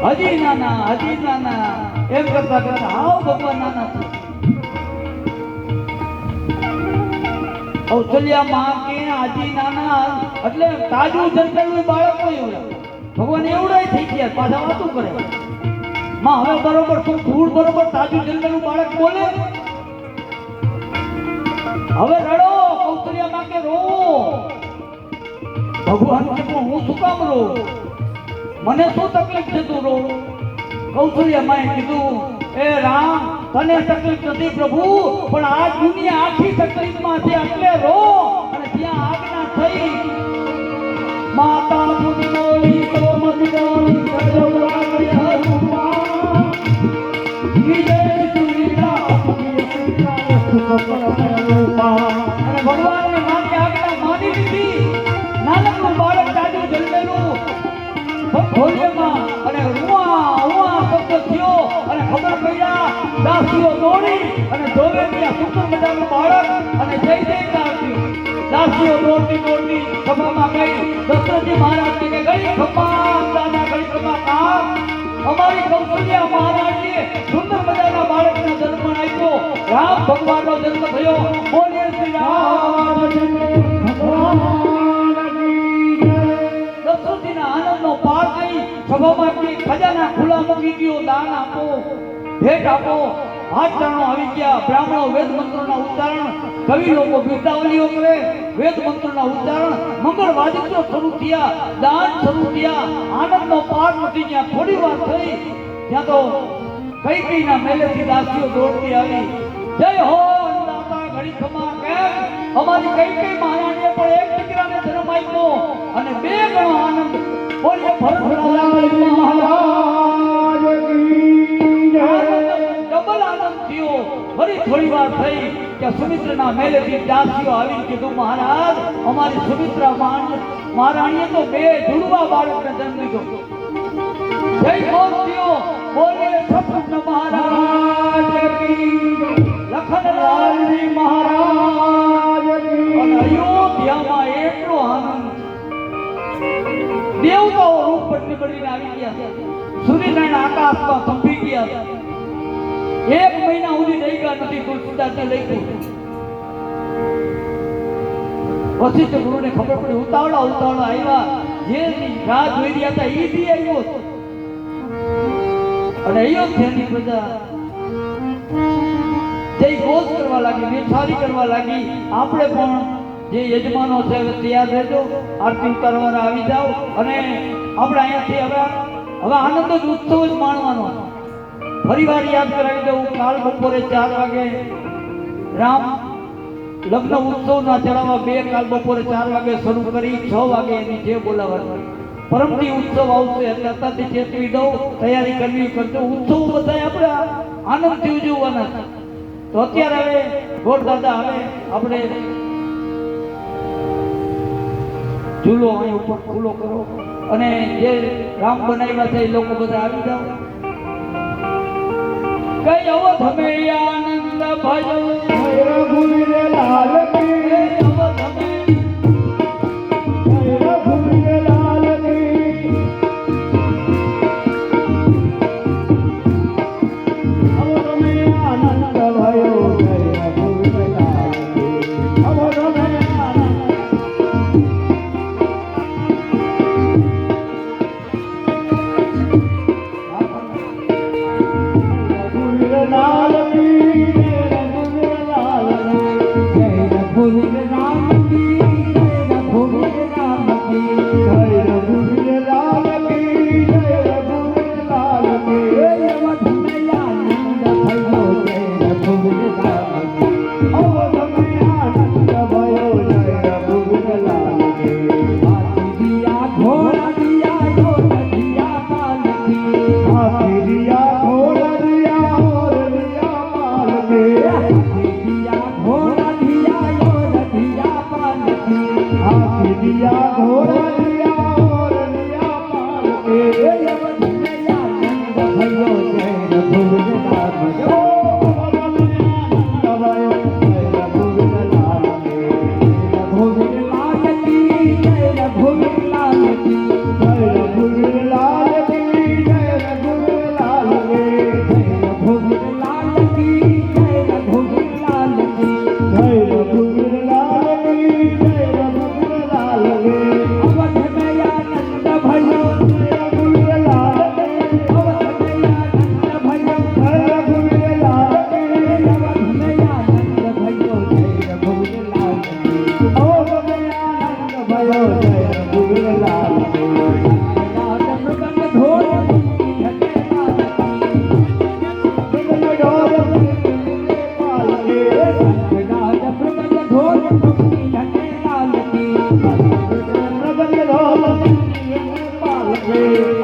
S1: હજી નાના એમ કરતા કરતા હાવ ભગવાન નાના છે. કૌશલ્યામાં કે હજી નાના એટલે તાજું જન્મેલું બાળક નહીં. ભગવાન એવડાય થઈ ગયા, પાછા વાતું કરે. માં હવે બરોબર તું ધૂળ બરોબર તાજું જન્મેલું બાળક બોલે. હવે રડો કૌશલ્યા ભગવાન કે હું શું કામ રહું, મને શું તકલીફ છે તું રહું? કૌશલ્યા માએ કીધું, એ રામ તને તકલીફ નથી પ્રભુ, પણ આ દુનિયા આખી તકલીફમાં છે એટલે રો. અને ત્યાં આજ્ઞા થઈ, માતા પુત્રોની તો મદદોની સજવાણી હરુમા વિજય સુરીલા અપની સુતા સુપર રૂપા. અને ભગવાનને માની આજ્ઞા માની લીધી. નાનકનું બાળક દાદુ જન્મેલું ભોજનમાં અને ઉવા શબ્દ થયો અને ખબર પડ્યા. દાસીઓ દોડી અને જોવે ત્યાં સુંદર મજાનું બાળક અને જય જયકાર થયું. દાસીઓ દોડતી સભામાં ગઈ. દશરથજી મહારાજને કે ગઈ ખમ્મા દાદા ગઈ ખમ્મા કામ. અમારી કૌશલ્યા મહારાજે સુંદર મજાના બાળકને જન્મ આપ્યો. રામ ભગવાનનો જન્મ થયો. બોલીએ શ્રી રામચંદ્ર દશરથજીના આનંદનો પાર થઈ. સભામાં ખજાના ખુલ્લા મૂકી ગયો. દાન આપો, ભેટ આપો. હાથ ચરણો આવી ગયા. બ્રાહ્મણો વેદ મંત્રોના ઉચ્ચારણ, કવિ લોકો બિરદાવલીઓ કરે, વેદ મંત્રોના ઉચ્ચારણ, મંગળ વાદિત્રો શરૂ થયા, દાન શરૂ થયા. આનંદનો પાર નથી. જ્યાં થોડી વાર થઈ ત્યાં તો કૈકેયીના મેલેથી દાસીઓ દોડતી આવી. જય હો દાતા ઘડી ખમા. કેમ અમારી કૈકેયી મહારાણીએ પણ એક દીકરાને જન્મ આપ્યો અને બે ગણો આનંદ. બોલીએ ભરતલાલ મહારાજ કી જય. ડબલ આનંદ થયો. ફરી થોડી વાર થઈ કે સુમિત્રાના મેલેથી દાસીઓ આવીને કીધું, મહારાજ અમારી સુમિત્રા મહારાણીએ તો બે જુડવા બાળકને જન્મ દીધો. જય ઘોષ થયો. બોલીએ સપન મહારાજ કી જય. લખનલાલજી મહારાજ કી. અને અયોધ્યામાં એટલો આનંદ. દેવતાઓ રૂપ બદલી બદલીને આવી ગયા. સૂર્યનારાયણ આકાશમાં થંભી ગયા. એક મહિના સુધી રહી ગયા નથી. તુલસીદાસને લખ્યું. વશિષ્ઠ ગુરુને ખબર પડી. ઉતાવળા આવ્યા. જે રાહ જોઈ રહ્યા હતા એ બી આવ્યો. અને અયોધ્યાની પ્રજા જય ઘોષ કરવા લાગી, મેછારી કરવા લાગી. આપણે પણ જે યજમાનો છે તૈયાર રહેજો. આરતી ઉતારવાના આવી જાઓ. અને આપણે અહીંયાથી હવે આનંદ જ ઉત્સવ જ માણવાનો. ફરીવાર યાદ કરાવી દઉં. કાલ બપોરે 4 વાગે રામ લગ્ન ઉત્સવના ચડાવવા 2 કાલ બપોરે 4 વાગે શરૂ કરી 6 વાગે એની જે બોલાવવાની. પરમથી ઉત્સવ આવશે એટલે અત્યારથી ચેતવી દઉં. તૈયારી કરવી કરજો. ઉત્સવ બધા આપણે આનંદથી ઉજવવાના છે. તો અત્યારે હવે ગોળ દાદા હવે આપણે ઝૂલો અહીં ઉપર ખુલ્લો કરો અને જે રામ બનાવ્યા છે એ લોકો બધા આવી જાઓ. કઈ અવધ મે આનંદ ભજો રઘુવીર લાલ કી. અવધ મે રઘુવીર લાલ કી. અવધ મે આનંદ ભયો જય રઘુવીર લાલ કી. અવધ મે આનંદ लाल की जय रघुवीर लाल जय रघुवीर राम की जय रघुवीर राम की जय रघुवीर लाल की जय रघुवीर लाल की. अवध में आनंद भयो जय रघुवीर राम की. अवध में आनंद भयो जय रघुवीर लाल की. हाथी दिया घोड़ा दिया योद्ध दिया पाल की. हाथी दिया घोड़ा दिया घोड़ा दिया योद्ध दिया पाल की. हाथी दिया घोड़ा दिया और दिया पाल के. अवध में आनंद भयो जय रघुवीर राम की. अवध में आनंद भयो जय रघुवीर लाल की. रघुवीर लाल की जय रघुवीर लाल की. जय रघुवीर लाल की जय रघुवीर लाल की. जय रघुवीर लाल की जय रघुवीर लाल की. जय रघुवीर लाल की जय रघुवीर लाल की. अवध में आनंद भयो जय रघुवीर लाल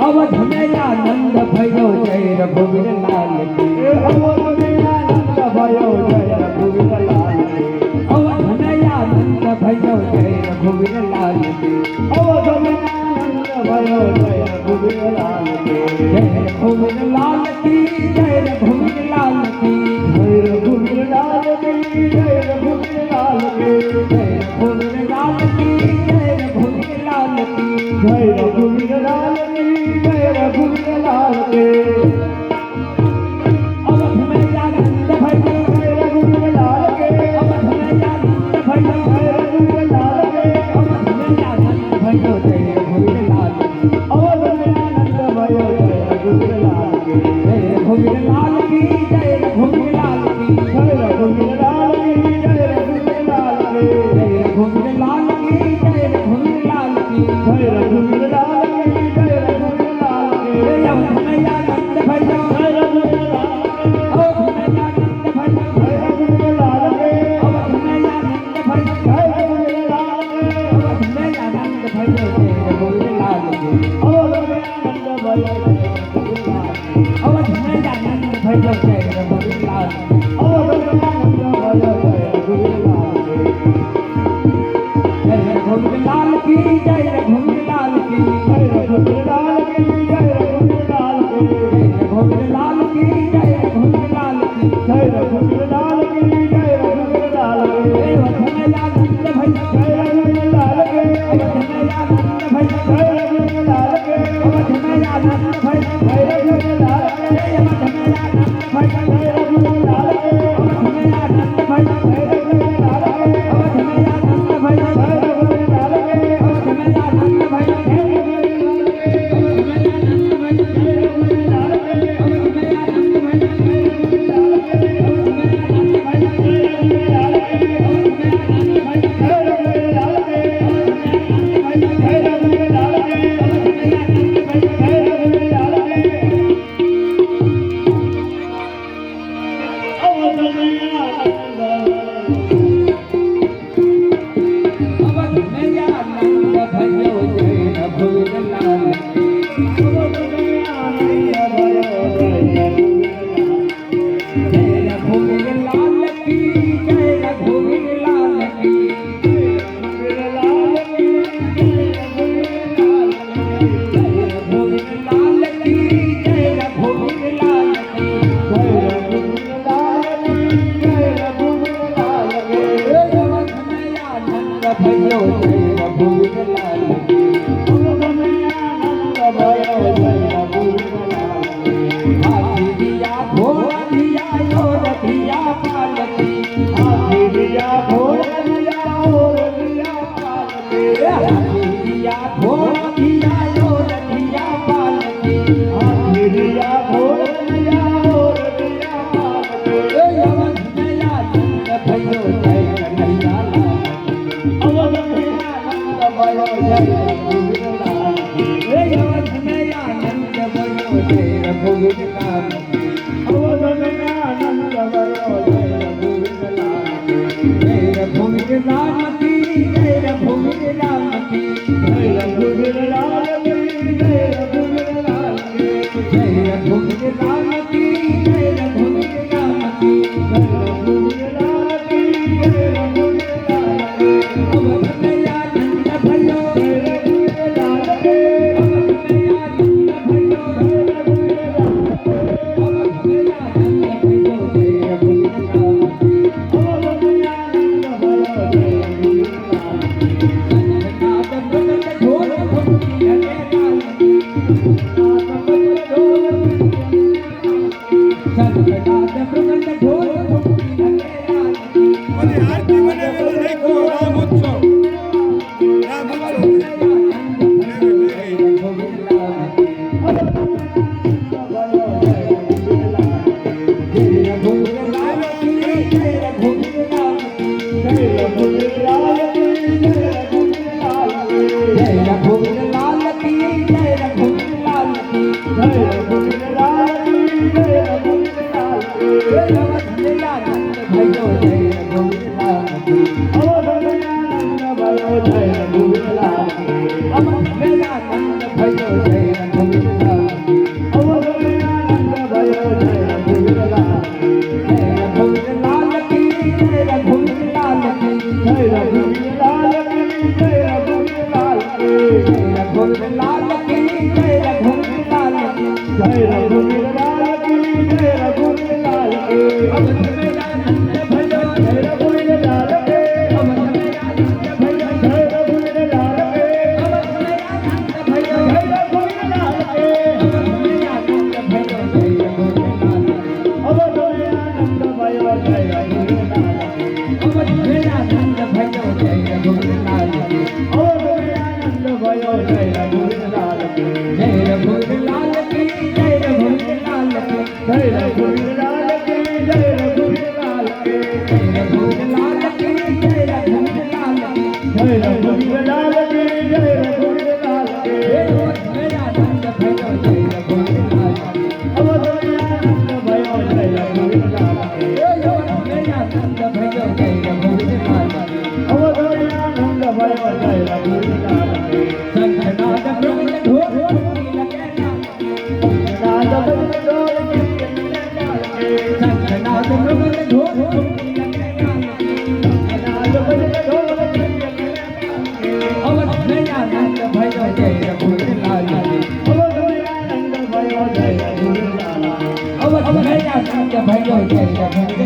S1: અવધ મેં આનંદ ભયો જય રઘુવીર લાલ કી
S2: અવધ મેં આનંદ ભયો જય રઘુવીર લાલ કી
S1: અવધ મેં આનંદ ભયો જય રઘુવીર લાલ કી
S2: અવધ મેં આનંદ ભયો જય રઘુવીર લાલ કી
S1: જય રઘુવીર લાલ કી જય રઘુવીર લાલ કી
S2: જય રઘુવીર લાલ કી જય રઘુવીર લાલ કી
S1: જય રઘુવીર લાલ કી જય રઘુવીર લાલ કી
S2: જય રઘુવીર લાલ કી જય રઘુવીર લાલ કી
S1: અવધ મેં આનંદ ભયો
S2: જય રઘુવીર લાલ કી
S1: અવધ મેં આનંદ ભયો
S2: જય રઘુવીર લાલ કી
S1: અવધ મેં આનંદ ભયો જય રઘુવીર લાલ કી
S2: અવધ મેં આનંદ ભયો જય રઘુવીર લાલ કી
S1: જય રઘુવીર લાલ કી જય રઘુવીર લાલ કી
S2: જય રઘુવીર લાલ કી જય રઘુવીર લાલ કી
S1: જય રઘુવીર લાલ કી જય રઘુવીર લાલ કી
S2: જય રઘુવીર લાલ કી જય રઘુવીર લાલ કી
S1: અવધ મેં આનંદ ભયો
S2: જય રઘુવીર લાલ કી
S1: અવધ મેં આનંદ ભયો
S2: જય રઘુવીર લાલ કી
S1: અવધ મેં આનંદ ભયો
S2: જય રઘુવીર લાલ કી
S1: અવધ મેં આનંદ ભયો જય રઘુવીર લાલ કી
S2: અવધ મેં આનંદ ભયો જય રઘુવીર લાલ કી
S1: અવધ મેં આનંદ ભયો જય રઘુવીર લાલ કી
S2: અવધ મેં આનંદ ભયો જય રઘુવીર લાલ કી
S1: જય રઘુવીર લાલ કી જય રઘુવીર લાલ કી
S2: જય રઘુવીર લાલ કી જય રઘુવીર લાલ કી
S1: જય રઘુવીર લાલ કી જય રઘુવીર લાલ કી
S2: જય રઘુવીર લાલ કી જય રઘુવીર લાલ કી
S1: અવધ મેં આનંદ ભયો
S2: જય રઘુવીર લાલ કી
S1: અવધ મેં આનંદ ભયો
S2: જય રઘુવીર લાલ કી
S1: અવધ મેં આનંદ ભયો
S2: જય રઘુવીર લાલ કી
S1: અવધ મેં આનંદ ભયો
S2: જય રઘુવીર લાલ કી
S1: અવધ મેં આનંદ ભયો
S2: જય રઘુવીર લાલ કી
S1: અવધ મેં આનંદ ભયો
S2: જય રઘુવીર લાલ કી
S1: અવધ મેં આનંદ ભયો
S2: જય રઘુવીર લાલ કી
S1: ભયો જય રઘુવીર લાલ કી હાથી દિયા ઘોડા દિયા યો રથિયા પાલકી હાથી દિયા ઘોડા દિયા યો રથિયા પાલકી અવધ મેં આનંદ ભયો જય કનૈયા લાલ ભયો જય રઘુવીર લાલ કી અવધ મેં આનંદ ભયો જય રઘુવીર લાલ કી જય રઘુવીર રામ કી જય રઘુવીર રામ કી જય રઘુવીર રામ કી જય રઘુવીર રામ કી અવધ મેં આનંદ ભયો અવધ મેં આનંદ ભયો અવધ મેં આનંદ ભયો જય રઘુવીર લાલ કી નાદ પ્રગટ ઢોલ ધમકી અને લાલ કી સદનાદ પ્રગટ ઢોલ ધમકી અને લાલ કી
S3: અને આરતી બનાવેલો લખો રામોત્સવ
S1: અમર મેરા નંદ ભયો જય રઘુવીર
S2: જય રઘુવીર લાલ કી જય રઘુવીર લાલ કી અવધ મેરા નંદ ભજો જય રઘુવીર લાલ કી અવધ મેરા નંદ ભજો જય રઘુવીર લાલ કી અવધ મેરા નંદ ભજો જય રઘુવીર લાલ કી અવધ મેરા નંદ ભજો જય રઘુવીર લાલ કી અવધ મેરા નંદ ભજો જય રઘુવીર લાલ કી અવધ મેરા નંદ ભજો જય રઘુવીર લાલ કી અવધ મેરા નંદ ભજો જય રઘુવીર લાલ કી જય રઘુવીર લાલ કી જય રઘુવીર લાલ કી જય રઘુવીર લાલ કી જય રઘુવીર લાલ કી જય રઘુવીર લાલ કી જય રઘુવીર લાલ કી જય રઘુવીર લાલ કી જય રઘુવીર લાલ કી અવધ મેરા નંદ ભજો જય રઘુવીર લાલ કી અવધ મેરા નંદ ભજો જય રઘુવીર લાલ કી અવધ મેરા નંદ ભજો જય રઘુવીર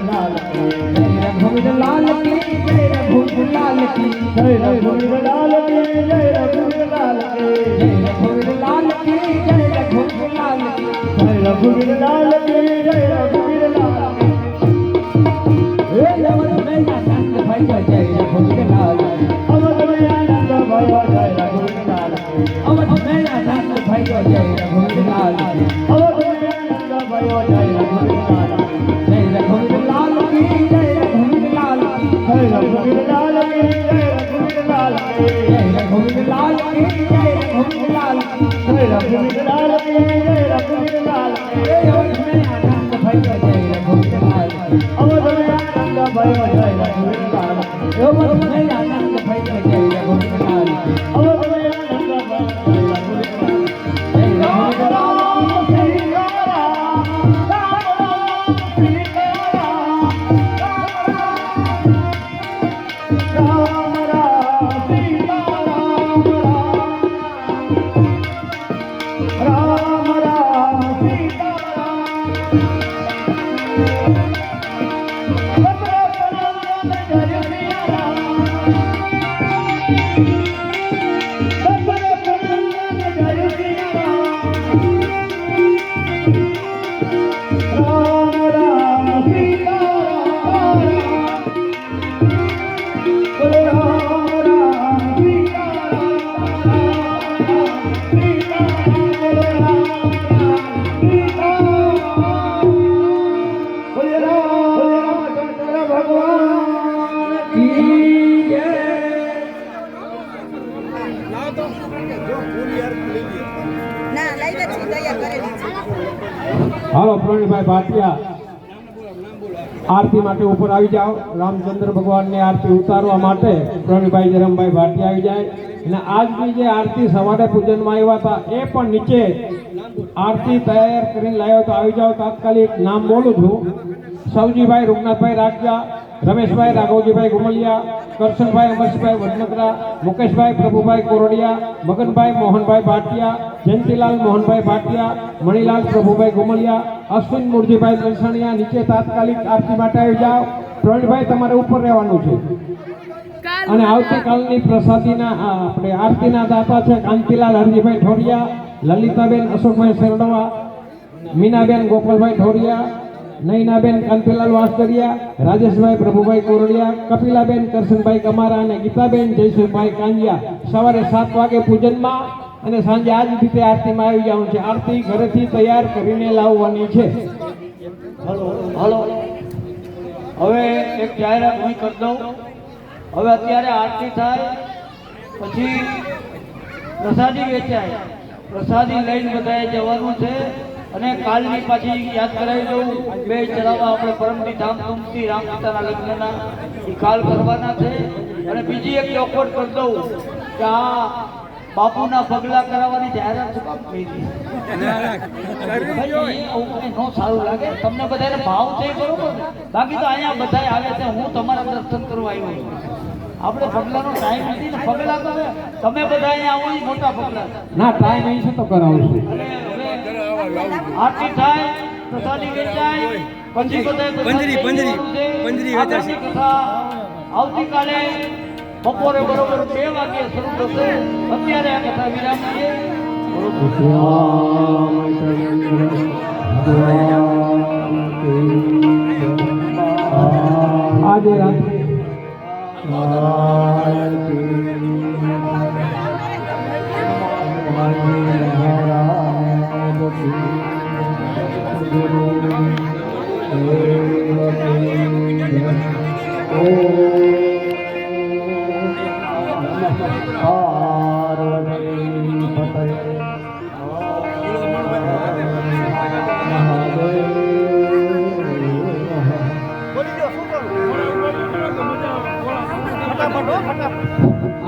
S2: લાલ કી અવધ મેરા નંદ ભજો જય રઘુવીર લાલ કી શંખનાદ બ્રહ્મ ઢોલ લગે નાદ બજ ઢોલ શંખનાદ બ્રહ્મ ઢોલ નાદ બજ ઢોલ અવધ મેરા નંદ ભજો જય રઘુવીર લાલ કી અવધ મેરા નંદ ભજો જય રઘુવીર લાલ કી અવધ મેરા નંદ ભજો જય રઘુવીર લાલ કી અવધ મેરા નંદ ભજો જય રઘુવીર લાલ કી જય રઘુવીર લાલ કી જય રઘુવીર લાલ કી જય રઘુવીર લાલ કી જય રઘુવીર લાલ કી જય રઘુવીર લાલ કી જય રઘુવીર લાલ કી જય રઘુવીર લાલ કી જય રઘુવીર લાલ કી હે અવધ મેરા નંદ ભજો જય રઘુવીર લાલ કી અવધ મેરા નંદ ભજો જય રઘુવીર લાલ કી અવધ મેરા નંદ ભજો જય રઘુવીર લાલ કી અવધ મેરા નંદ ભજો જય રઘુવીર લાલ કી જય રઘુવીર લાલ કી જય રઘુવીર લાલ કી જય રઘુવીર લાલ કી જય રઘુવીર લાલ કી જય રઘુવીર લાલ કી જય રઘુવીર લાલ કી જય રઘુવીર લાલ કી જય રઘુવીર લાલ કી અવધ મેરા નંદ ભજો જય રઘુવીર લાલ કી અવધ મેરા નંદ ભજો જય રઘુવીર લાલ કી અવધ મેરા નંદ ભજો જય રઘુવીર લાલ કી અવધ મેરા નંદ ભજો જય રઘુવીર લાલ કી જય રામ રામ શ્રી રામ રામ રામ શ્રી રામ રામ રામ શ્રી રામ રામ રામ શ્રી
S4: ના લઈ દે છું તૈયાર કરેલી છે
S5: હાલો પ્રવીણભાઈ ભાટિયા આરતી માટે ઉપર આવી જાઓ. રામચંદ્ર ભગવાનની આરતી ઉતારવા માટે પ્રવીણભાઈ જરમભાઈ ભાટિયા આવી જાય. અને આજની જે આરતી સવારે પૂજનમાં આવ્યા હતા એ પણ નીચે આરતી તૈયાર કરીને લાવ્યો તો આવી જાઓ. તાત્કાલિક નામ બોલું છું. સૌજીભાઈ રૂપનાથભાઈ રાજ્યા, રમેશભાઈ રાઘવજીભાઈ ગુમલિયા, કરશનભાઈ અમરસિંહભાઈ વડનગરા, મુકેશભાઈ પ્રભુભાઈ કોરડિયા, મગનભાઈ મોહનભાઈ ભાટિયા, જયંતિલાલ મોહનભાઈ ભાટિયા, મણિલાલ પ્રભુભાઈ ગુમલિયા, અશ્વિન મુરજીભાઈ દલસાણિયા. નીચે તાત્કાલિક આરતી માટે આવી જાઓ. પ્રવીણભાઈ તમારે ઉપર રહેવાનું છે. અને આવતીકાલની પ્રસાદીના આપણે આરતીના દાતા છે કાંતિલાલ હરજીભાઈ ઠોરિયા, લલિતાબેન અશોકભાઈ શરણવા, મીનાબેન ગોપાલભાઈ ઠોરિયા, નૈનાબેન કાંતિલાલ વાસકરિયા, રાજેશભાઈ પ્રભુભાઈ કોરડિયા, કપિલાબેન કરશનભાઈ કમારા અને ગીતાબેન જયસુખભાઈ કાંજિયા. સવારે 7 વાગે પૂજનમાં અને સાંજે આ જ રીતે આરતીમાં આવી જવાનું છે. આરતી ઘરેથી તૈયાર કરીને લાવવાની છે.
S1: હલો હવે એક જાહેરાત હું કરી દઉં. હવે અત્યારે આરતી થાય પછી પ્રસાદી વેચાય, પ્રસાદી લઈને બધાએ જવાનું છે. અને કાલની પાછી યાદ કરાવી દઉં, બે ચલાવવા આપણે પરમથી ધામધૂમથી રામપિતાના લગ્નના એ કાલ કરવાના છે. અને બીજી એક ચોખવટ કરી દઉં કે આ બાપુના પગલા કરાવવાની જાહેરાત શું કામ કરી દીધી? આવું કંઈ ન સારું લાગે. તમને બધાને ભાવ છે બરોબર ને? બાકી તો અહીંયા બધા આવે છે, હું તમારા દર્શન કરવા આવ્યો છું. આપણે પગલાનો ટાઈમ નથી ને પગલા તો હવે તમે બધા અહીંયા આવો ઈ મોટા પગલા છે.
S5: ના ટાઈમ અહીં છે તો કરાવશું.
S1: અને હવે આરતી થાય પ્રસાદી વેચાય પછી બધા
S3: પંજરી વેચાશે.
S1: આગળની કથા આવતીકાલે બપોરે બરોબર 2 વાગ્યે શરૂ થશે. અત્યારે આ કથા વિરામ છે.
S5: આજે રાત્રે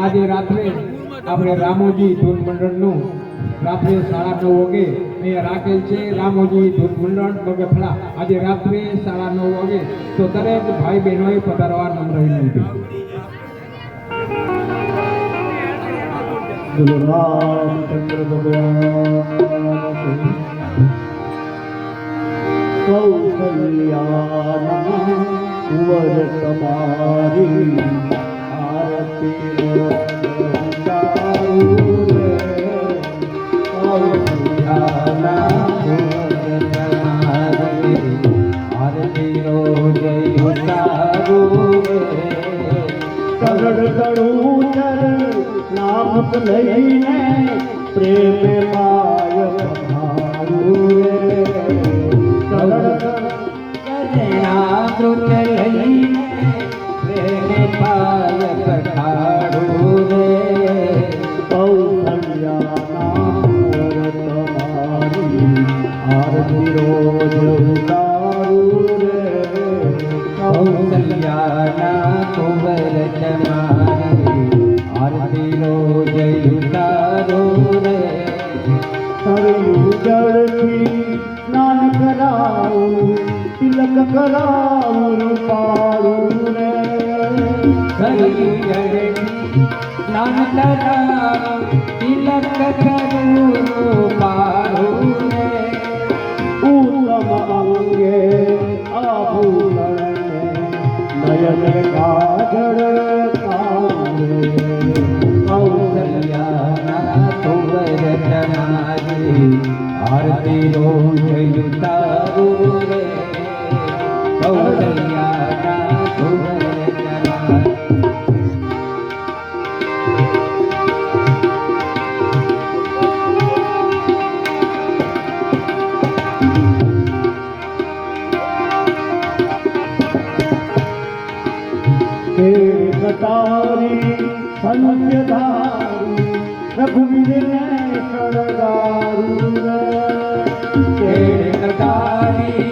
S5: આજે રાત્રે આપણે રામોજી ધૂન મંડળનું રાત્રે 9:30 વાગે અહીંયા રાખેલ છે. રામોજી ધૂન મંડળ બગથડા આજે રાત્રે 9:30 વાગે. તો દરેક ભાઈ બહેનોએ પધારવા નમ્ર વિનંતી.
S2: રામચંદ્ર ભગવાન કૌશલ્યાના કુંવર તમારી આરતી ઉતારું રે. કૌશલ્યાના કુંવર તમારી આરતી રોજ ઉતારું રે. કગડ કડુચર નામ લઈને પ્રેમ પાય પધારું રે. કગડ કડુચર લઈને પ્રેમ પાય પધારું રે. કૌશલ્યાના તમારી આરતી રોજ ઉતારું રે. કૌશલ્યાના કુંવર તમારી આરતી રોજ ઉતારું રે. સરયુ જળથી સ્નાન કરાવું તિલક કરાવું રૂપાળું રે. સરયુ જળથી સ્નાન કરાવું તિલક કરું રૂપાળું રે. ઉત્તમ અંગે આભૂષણ નયન કાજળ કારે. કૌશલ્યાના કુંવર તમારી આરતી રોજ ઉતારું રે. કૌશલ્યાના કુંવર તમારી કટારી સંધ્યધારી રઘુવીરને શણગારું રે. કટારી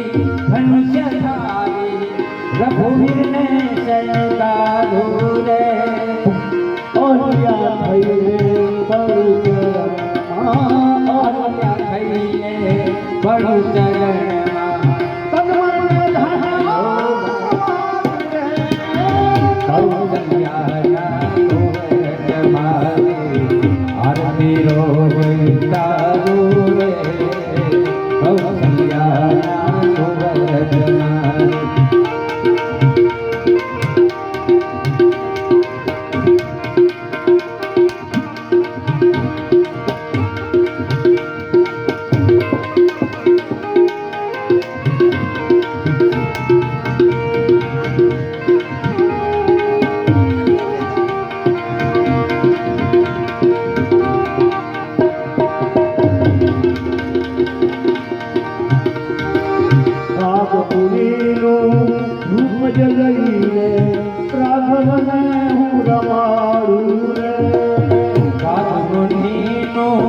S2: સંધ્યધારી રઘુવીરને શણગારું રે. ઓલિયા થઈને બળુચરણમાં ઓલિયા થઈને બળુચરણમાં તનમન ધનાવો કૌશલ્યાના કુંવર તમારી આરતી રોજ ઉતારું રે. કૌશલ્યાના કુંવર તમારી રાગપુરીનું રૂપ જ લઈને રાઘવને હું રમાડું રે. રાગપુરીનું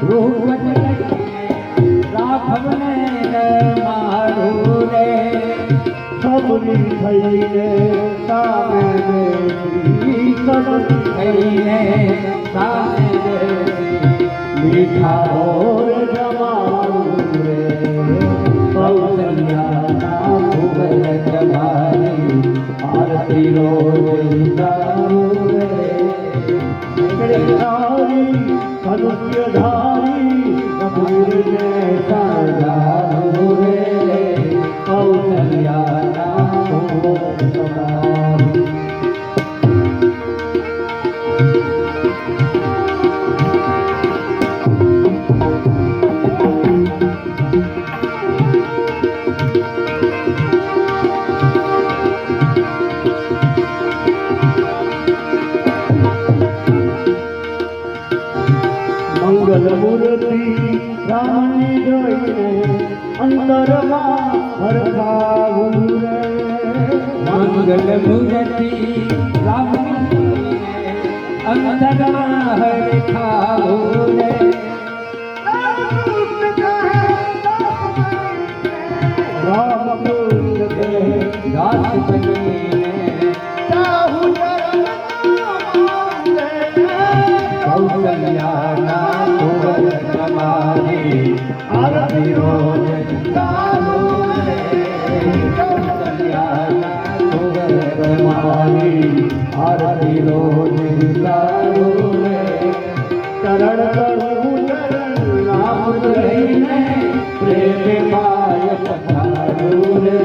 S2: રૂપ જ લઈને રાઘવને રમાડું રે. સબરી થઈને સામે બેસી સબરી થઈને સામે બેસી મીઠા ઓર જમાડું રે. કૌશલ્યાના કુંવર તમારી આરતી રોજ ઉતારું धनुष्य धारी कबीर ने साजाओ रे कौशल्या नाम समारी। મંગલ મૂર્તિ રામની જોઈને અંતરમાં હરખાવું રે
S5: મંગલ મૂર્તિ રામની અંતરમાં હરખાવું રે
S2: રામકૃષ્ણ કહે
S5: દાસ બનીને
S2: ચાહું
S5: કૌશલ્યાના કુંવર તમારી આરતી રોજ ગાવો રે કૌશલ્યાના કુંવર તમારી આરતી રોજ ગાવો રે
S2: ચરણ કરું ચરણ રામ
S5: લઈને પ્રેમ માય પધારું રે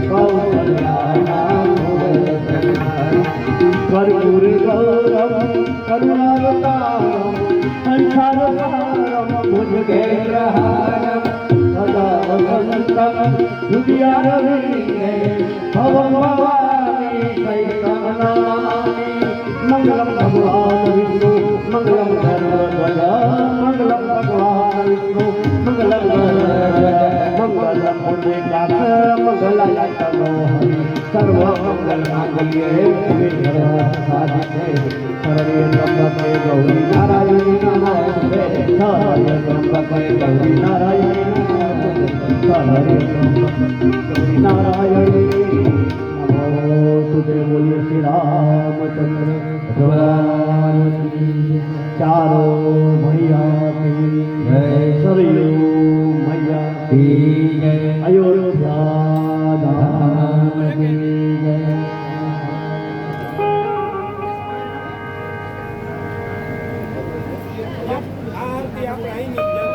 S5: કૌશલ્યાના કુંવર તમારી
S2: કર્પૂર ગૌરમ કરુણાવતારમ સંસારસારમ ભુજગેન્દ્રહારમ સદા વસંતમ હૃદયારવિંદે ભવમ ભવાની સૈતમ નમામિ મંગલમ ભગવાન વિષ્ણુ મંગલમ ગરુડધ્વજ મંગલમ ભગવાન વિષ્ણુ મંગલમ ગરુડધ્વજ મંગલમ પુંડરીકાક્ષ મંગલાય તનો હરિ સર્વ મંગલ માંગલ્યે શિવે સર્વાર્થસાધિકે શરણ્ય ત્રંબકે ગૌરી નારાયણી નમોસ્તે શરણ્ય ત્રંબકે ગૌરી નારાયણી નમોસ્તે શરણ્ય ત્રંબકે ગૌરી નારાયણી નમોસ્તે બોલીએ શ્રી રામચંદ્ર ભગવાન કી ચારો ભૈયા કી જય સરયુ મૈયા કી જય અયોધ્યા ધામ કી જય
S3: આરતી આપણે અહીંની જ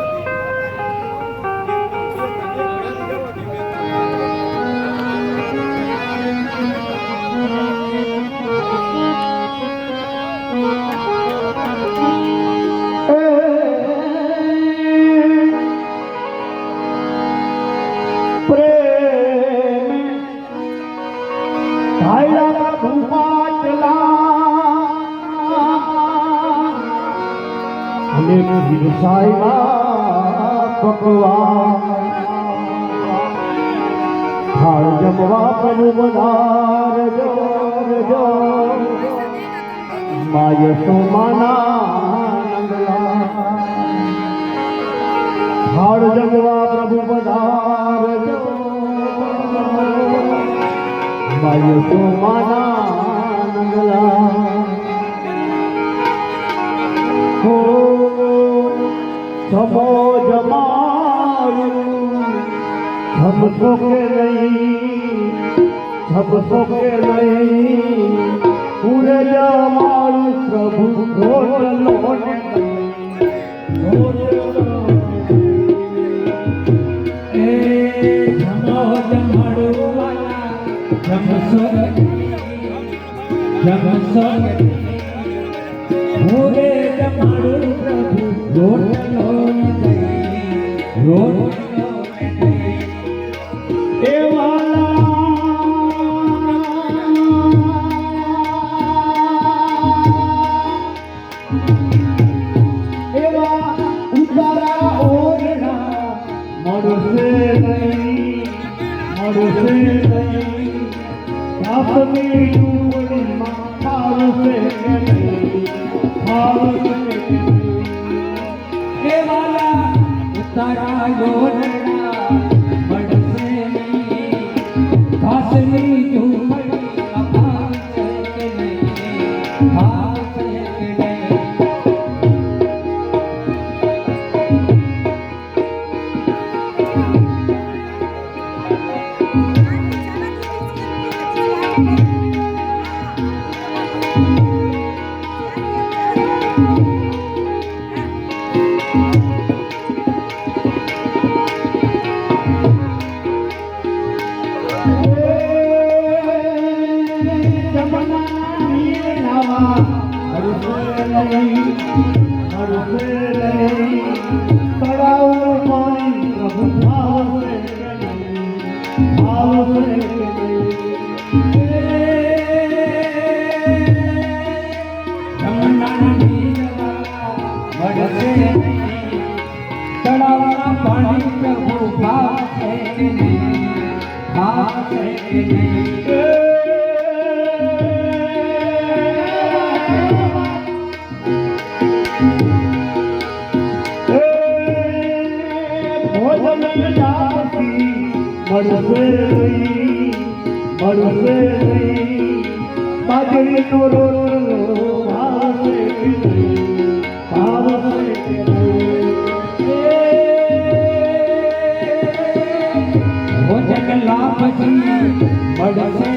S2: થાળ જમવા પ્રભુ વધારજો જો માય સોમાના નંગલા થાળ જમવા પ્રભુ વધારજો માય સોમાના નંગલા હો સમો જમાયું हमको के नहीं पूरे जमाल प्रभु घोट
S5: પૂરે જમાડું પ્રભુ રોટલો રોટ તારા યોજના મળશે નહીં કાસની ઝુંપડી અપાશે કે નહીં ભાશે કે નહીં
S2: નહીં તળાવનું પાણી પ્રભુ ભાવશે કે નહીં ભાવશે કે નહીં
S5: મળશે તળાવના પાણી પ્રભુ ભાવશે કે નહીં ભાવશે કે નહીં
S2: ભોજન જાપથી મળશે નહીં બાજરીનો રોટલો ભાવશે કે નહીં ભાવશે કે નહીં
S5: ભોજન લાભથી મળશે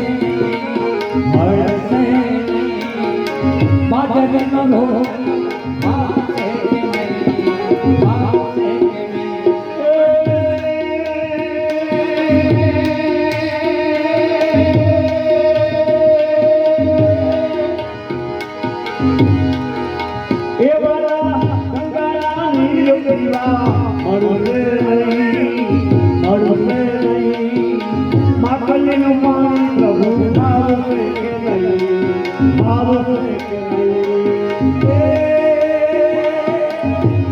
S5: બાજરીનો રોટલો ભાવશે કે નહીં ભાવશે કે નહીં
S2: એવા ગંગાના નીર પીવા મળશે નહીં માખલીનું પાણી પ્રભુ ભાવશે કે નહીં ભાવશે કે નહીં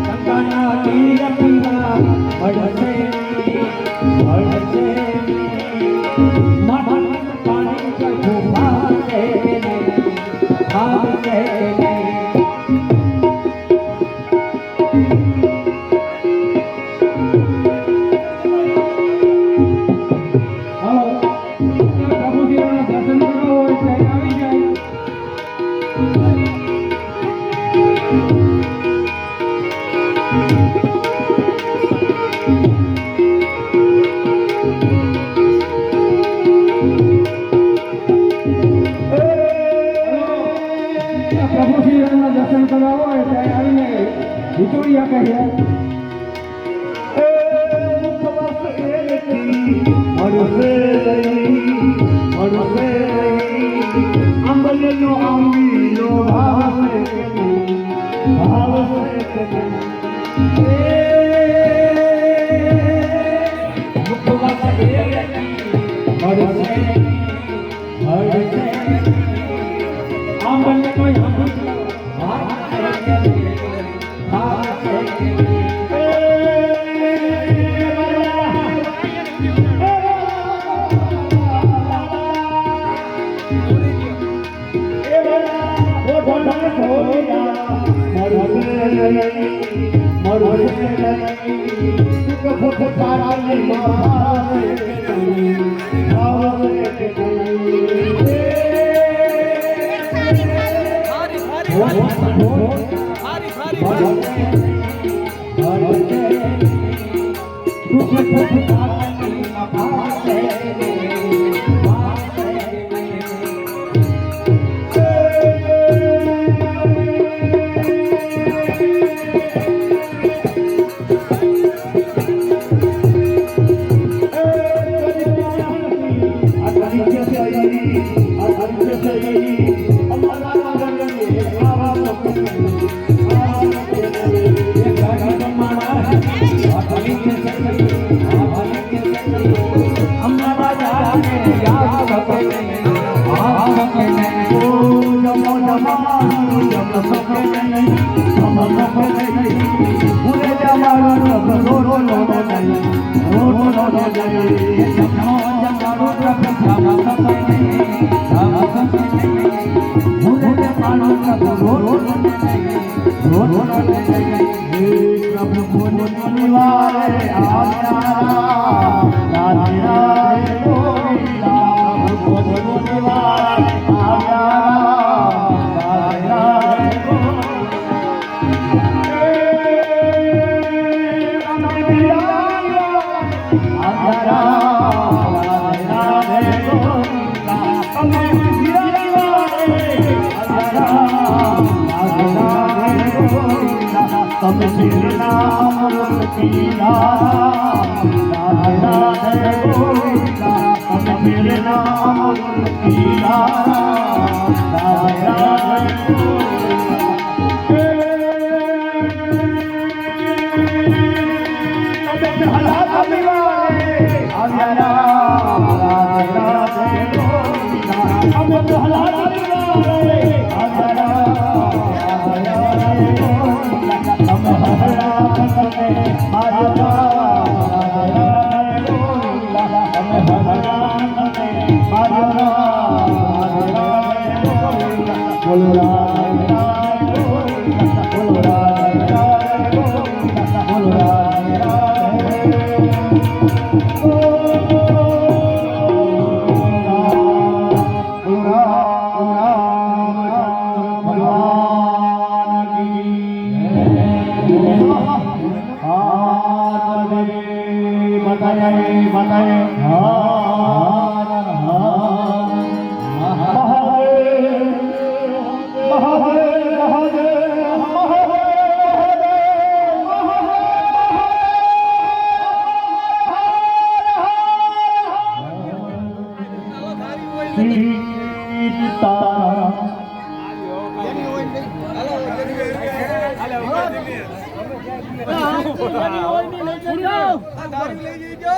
S5: ગંગાના તીર પીવા મળશે માખલીનું પાણી પ્રભુ ભાવશે કે નહીં ભાવશે કે નહીં પ્રભુ શ્રીરામના દર્શન કરવા હોય ત્યારે આવીને વિચોડિયા કહીએ
S2: આંબલીનો આંબીનો ભાવશે કે નહીં ભાવશે કે પ્રહલાદ પરિવારે આવ્યા રાધે રાધે ગોવિંદા અમે પ્રહલાદ પરિવારે આવ્યા રાધે રાધે ગોવિંદા તમે હરણા તમે મારા રાધે રાધે ગોવિંદા તમે હરણા તમે મારા રાધે રાધે ગોવિંદા બોલો રાધે રાધે ગોવિંદા બોલો રાધે રાધે ગોવિંદા બોલો રાધે
S3: લઈ જજો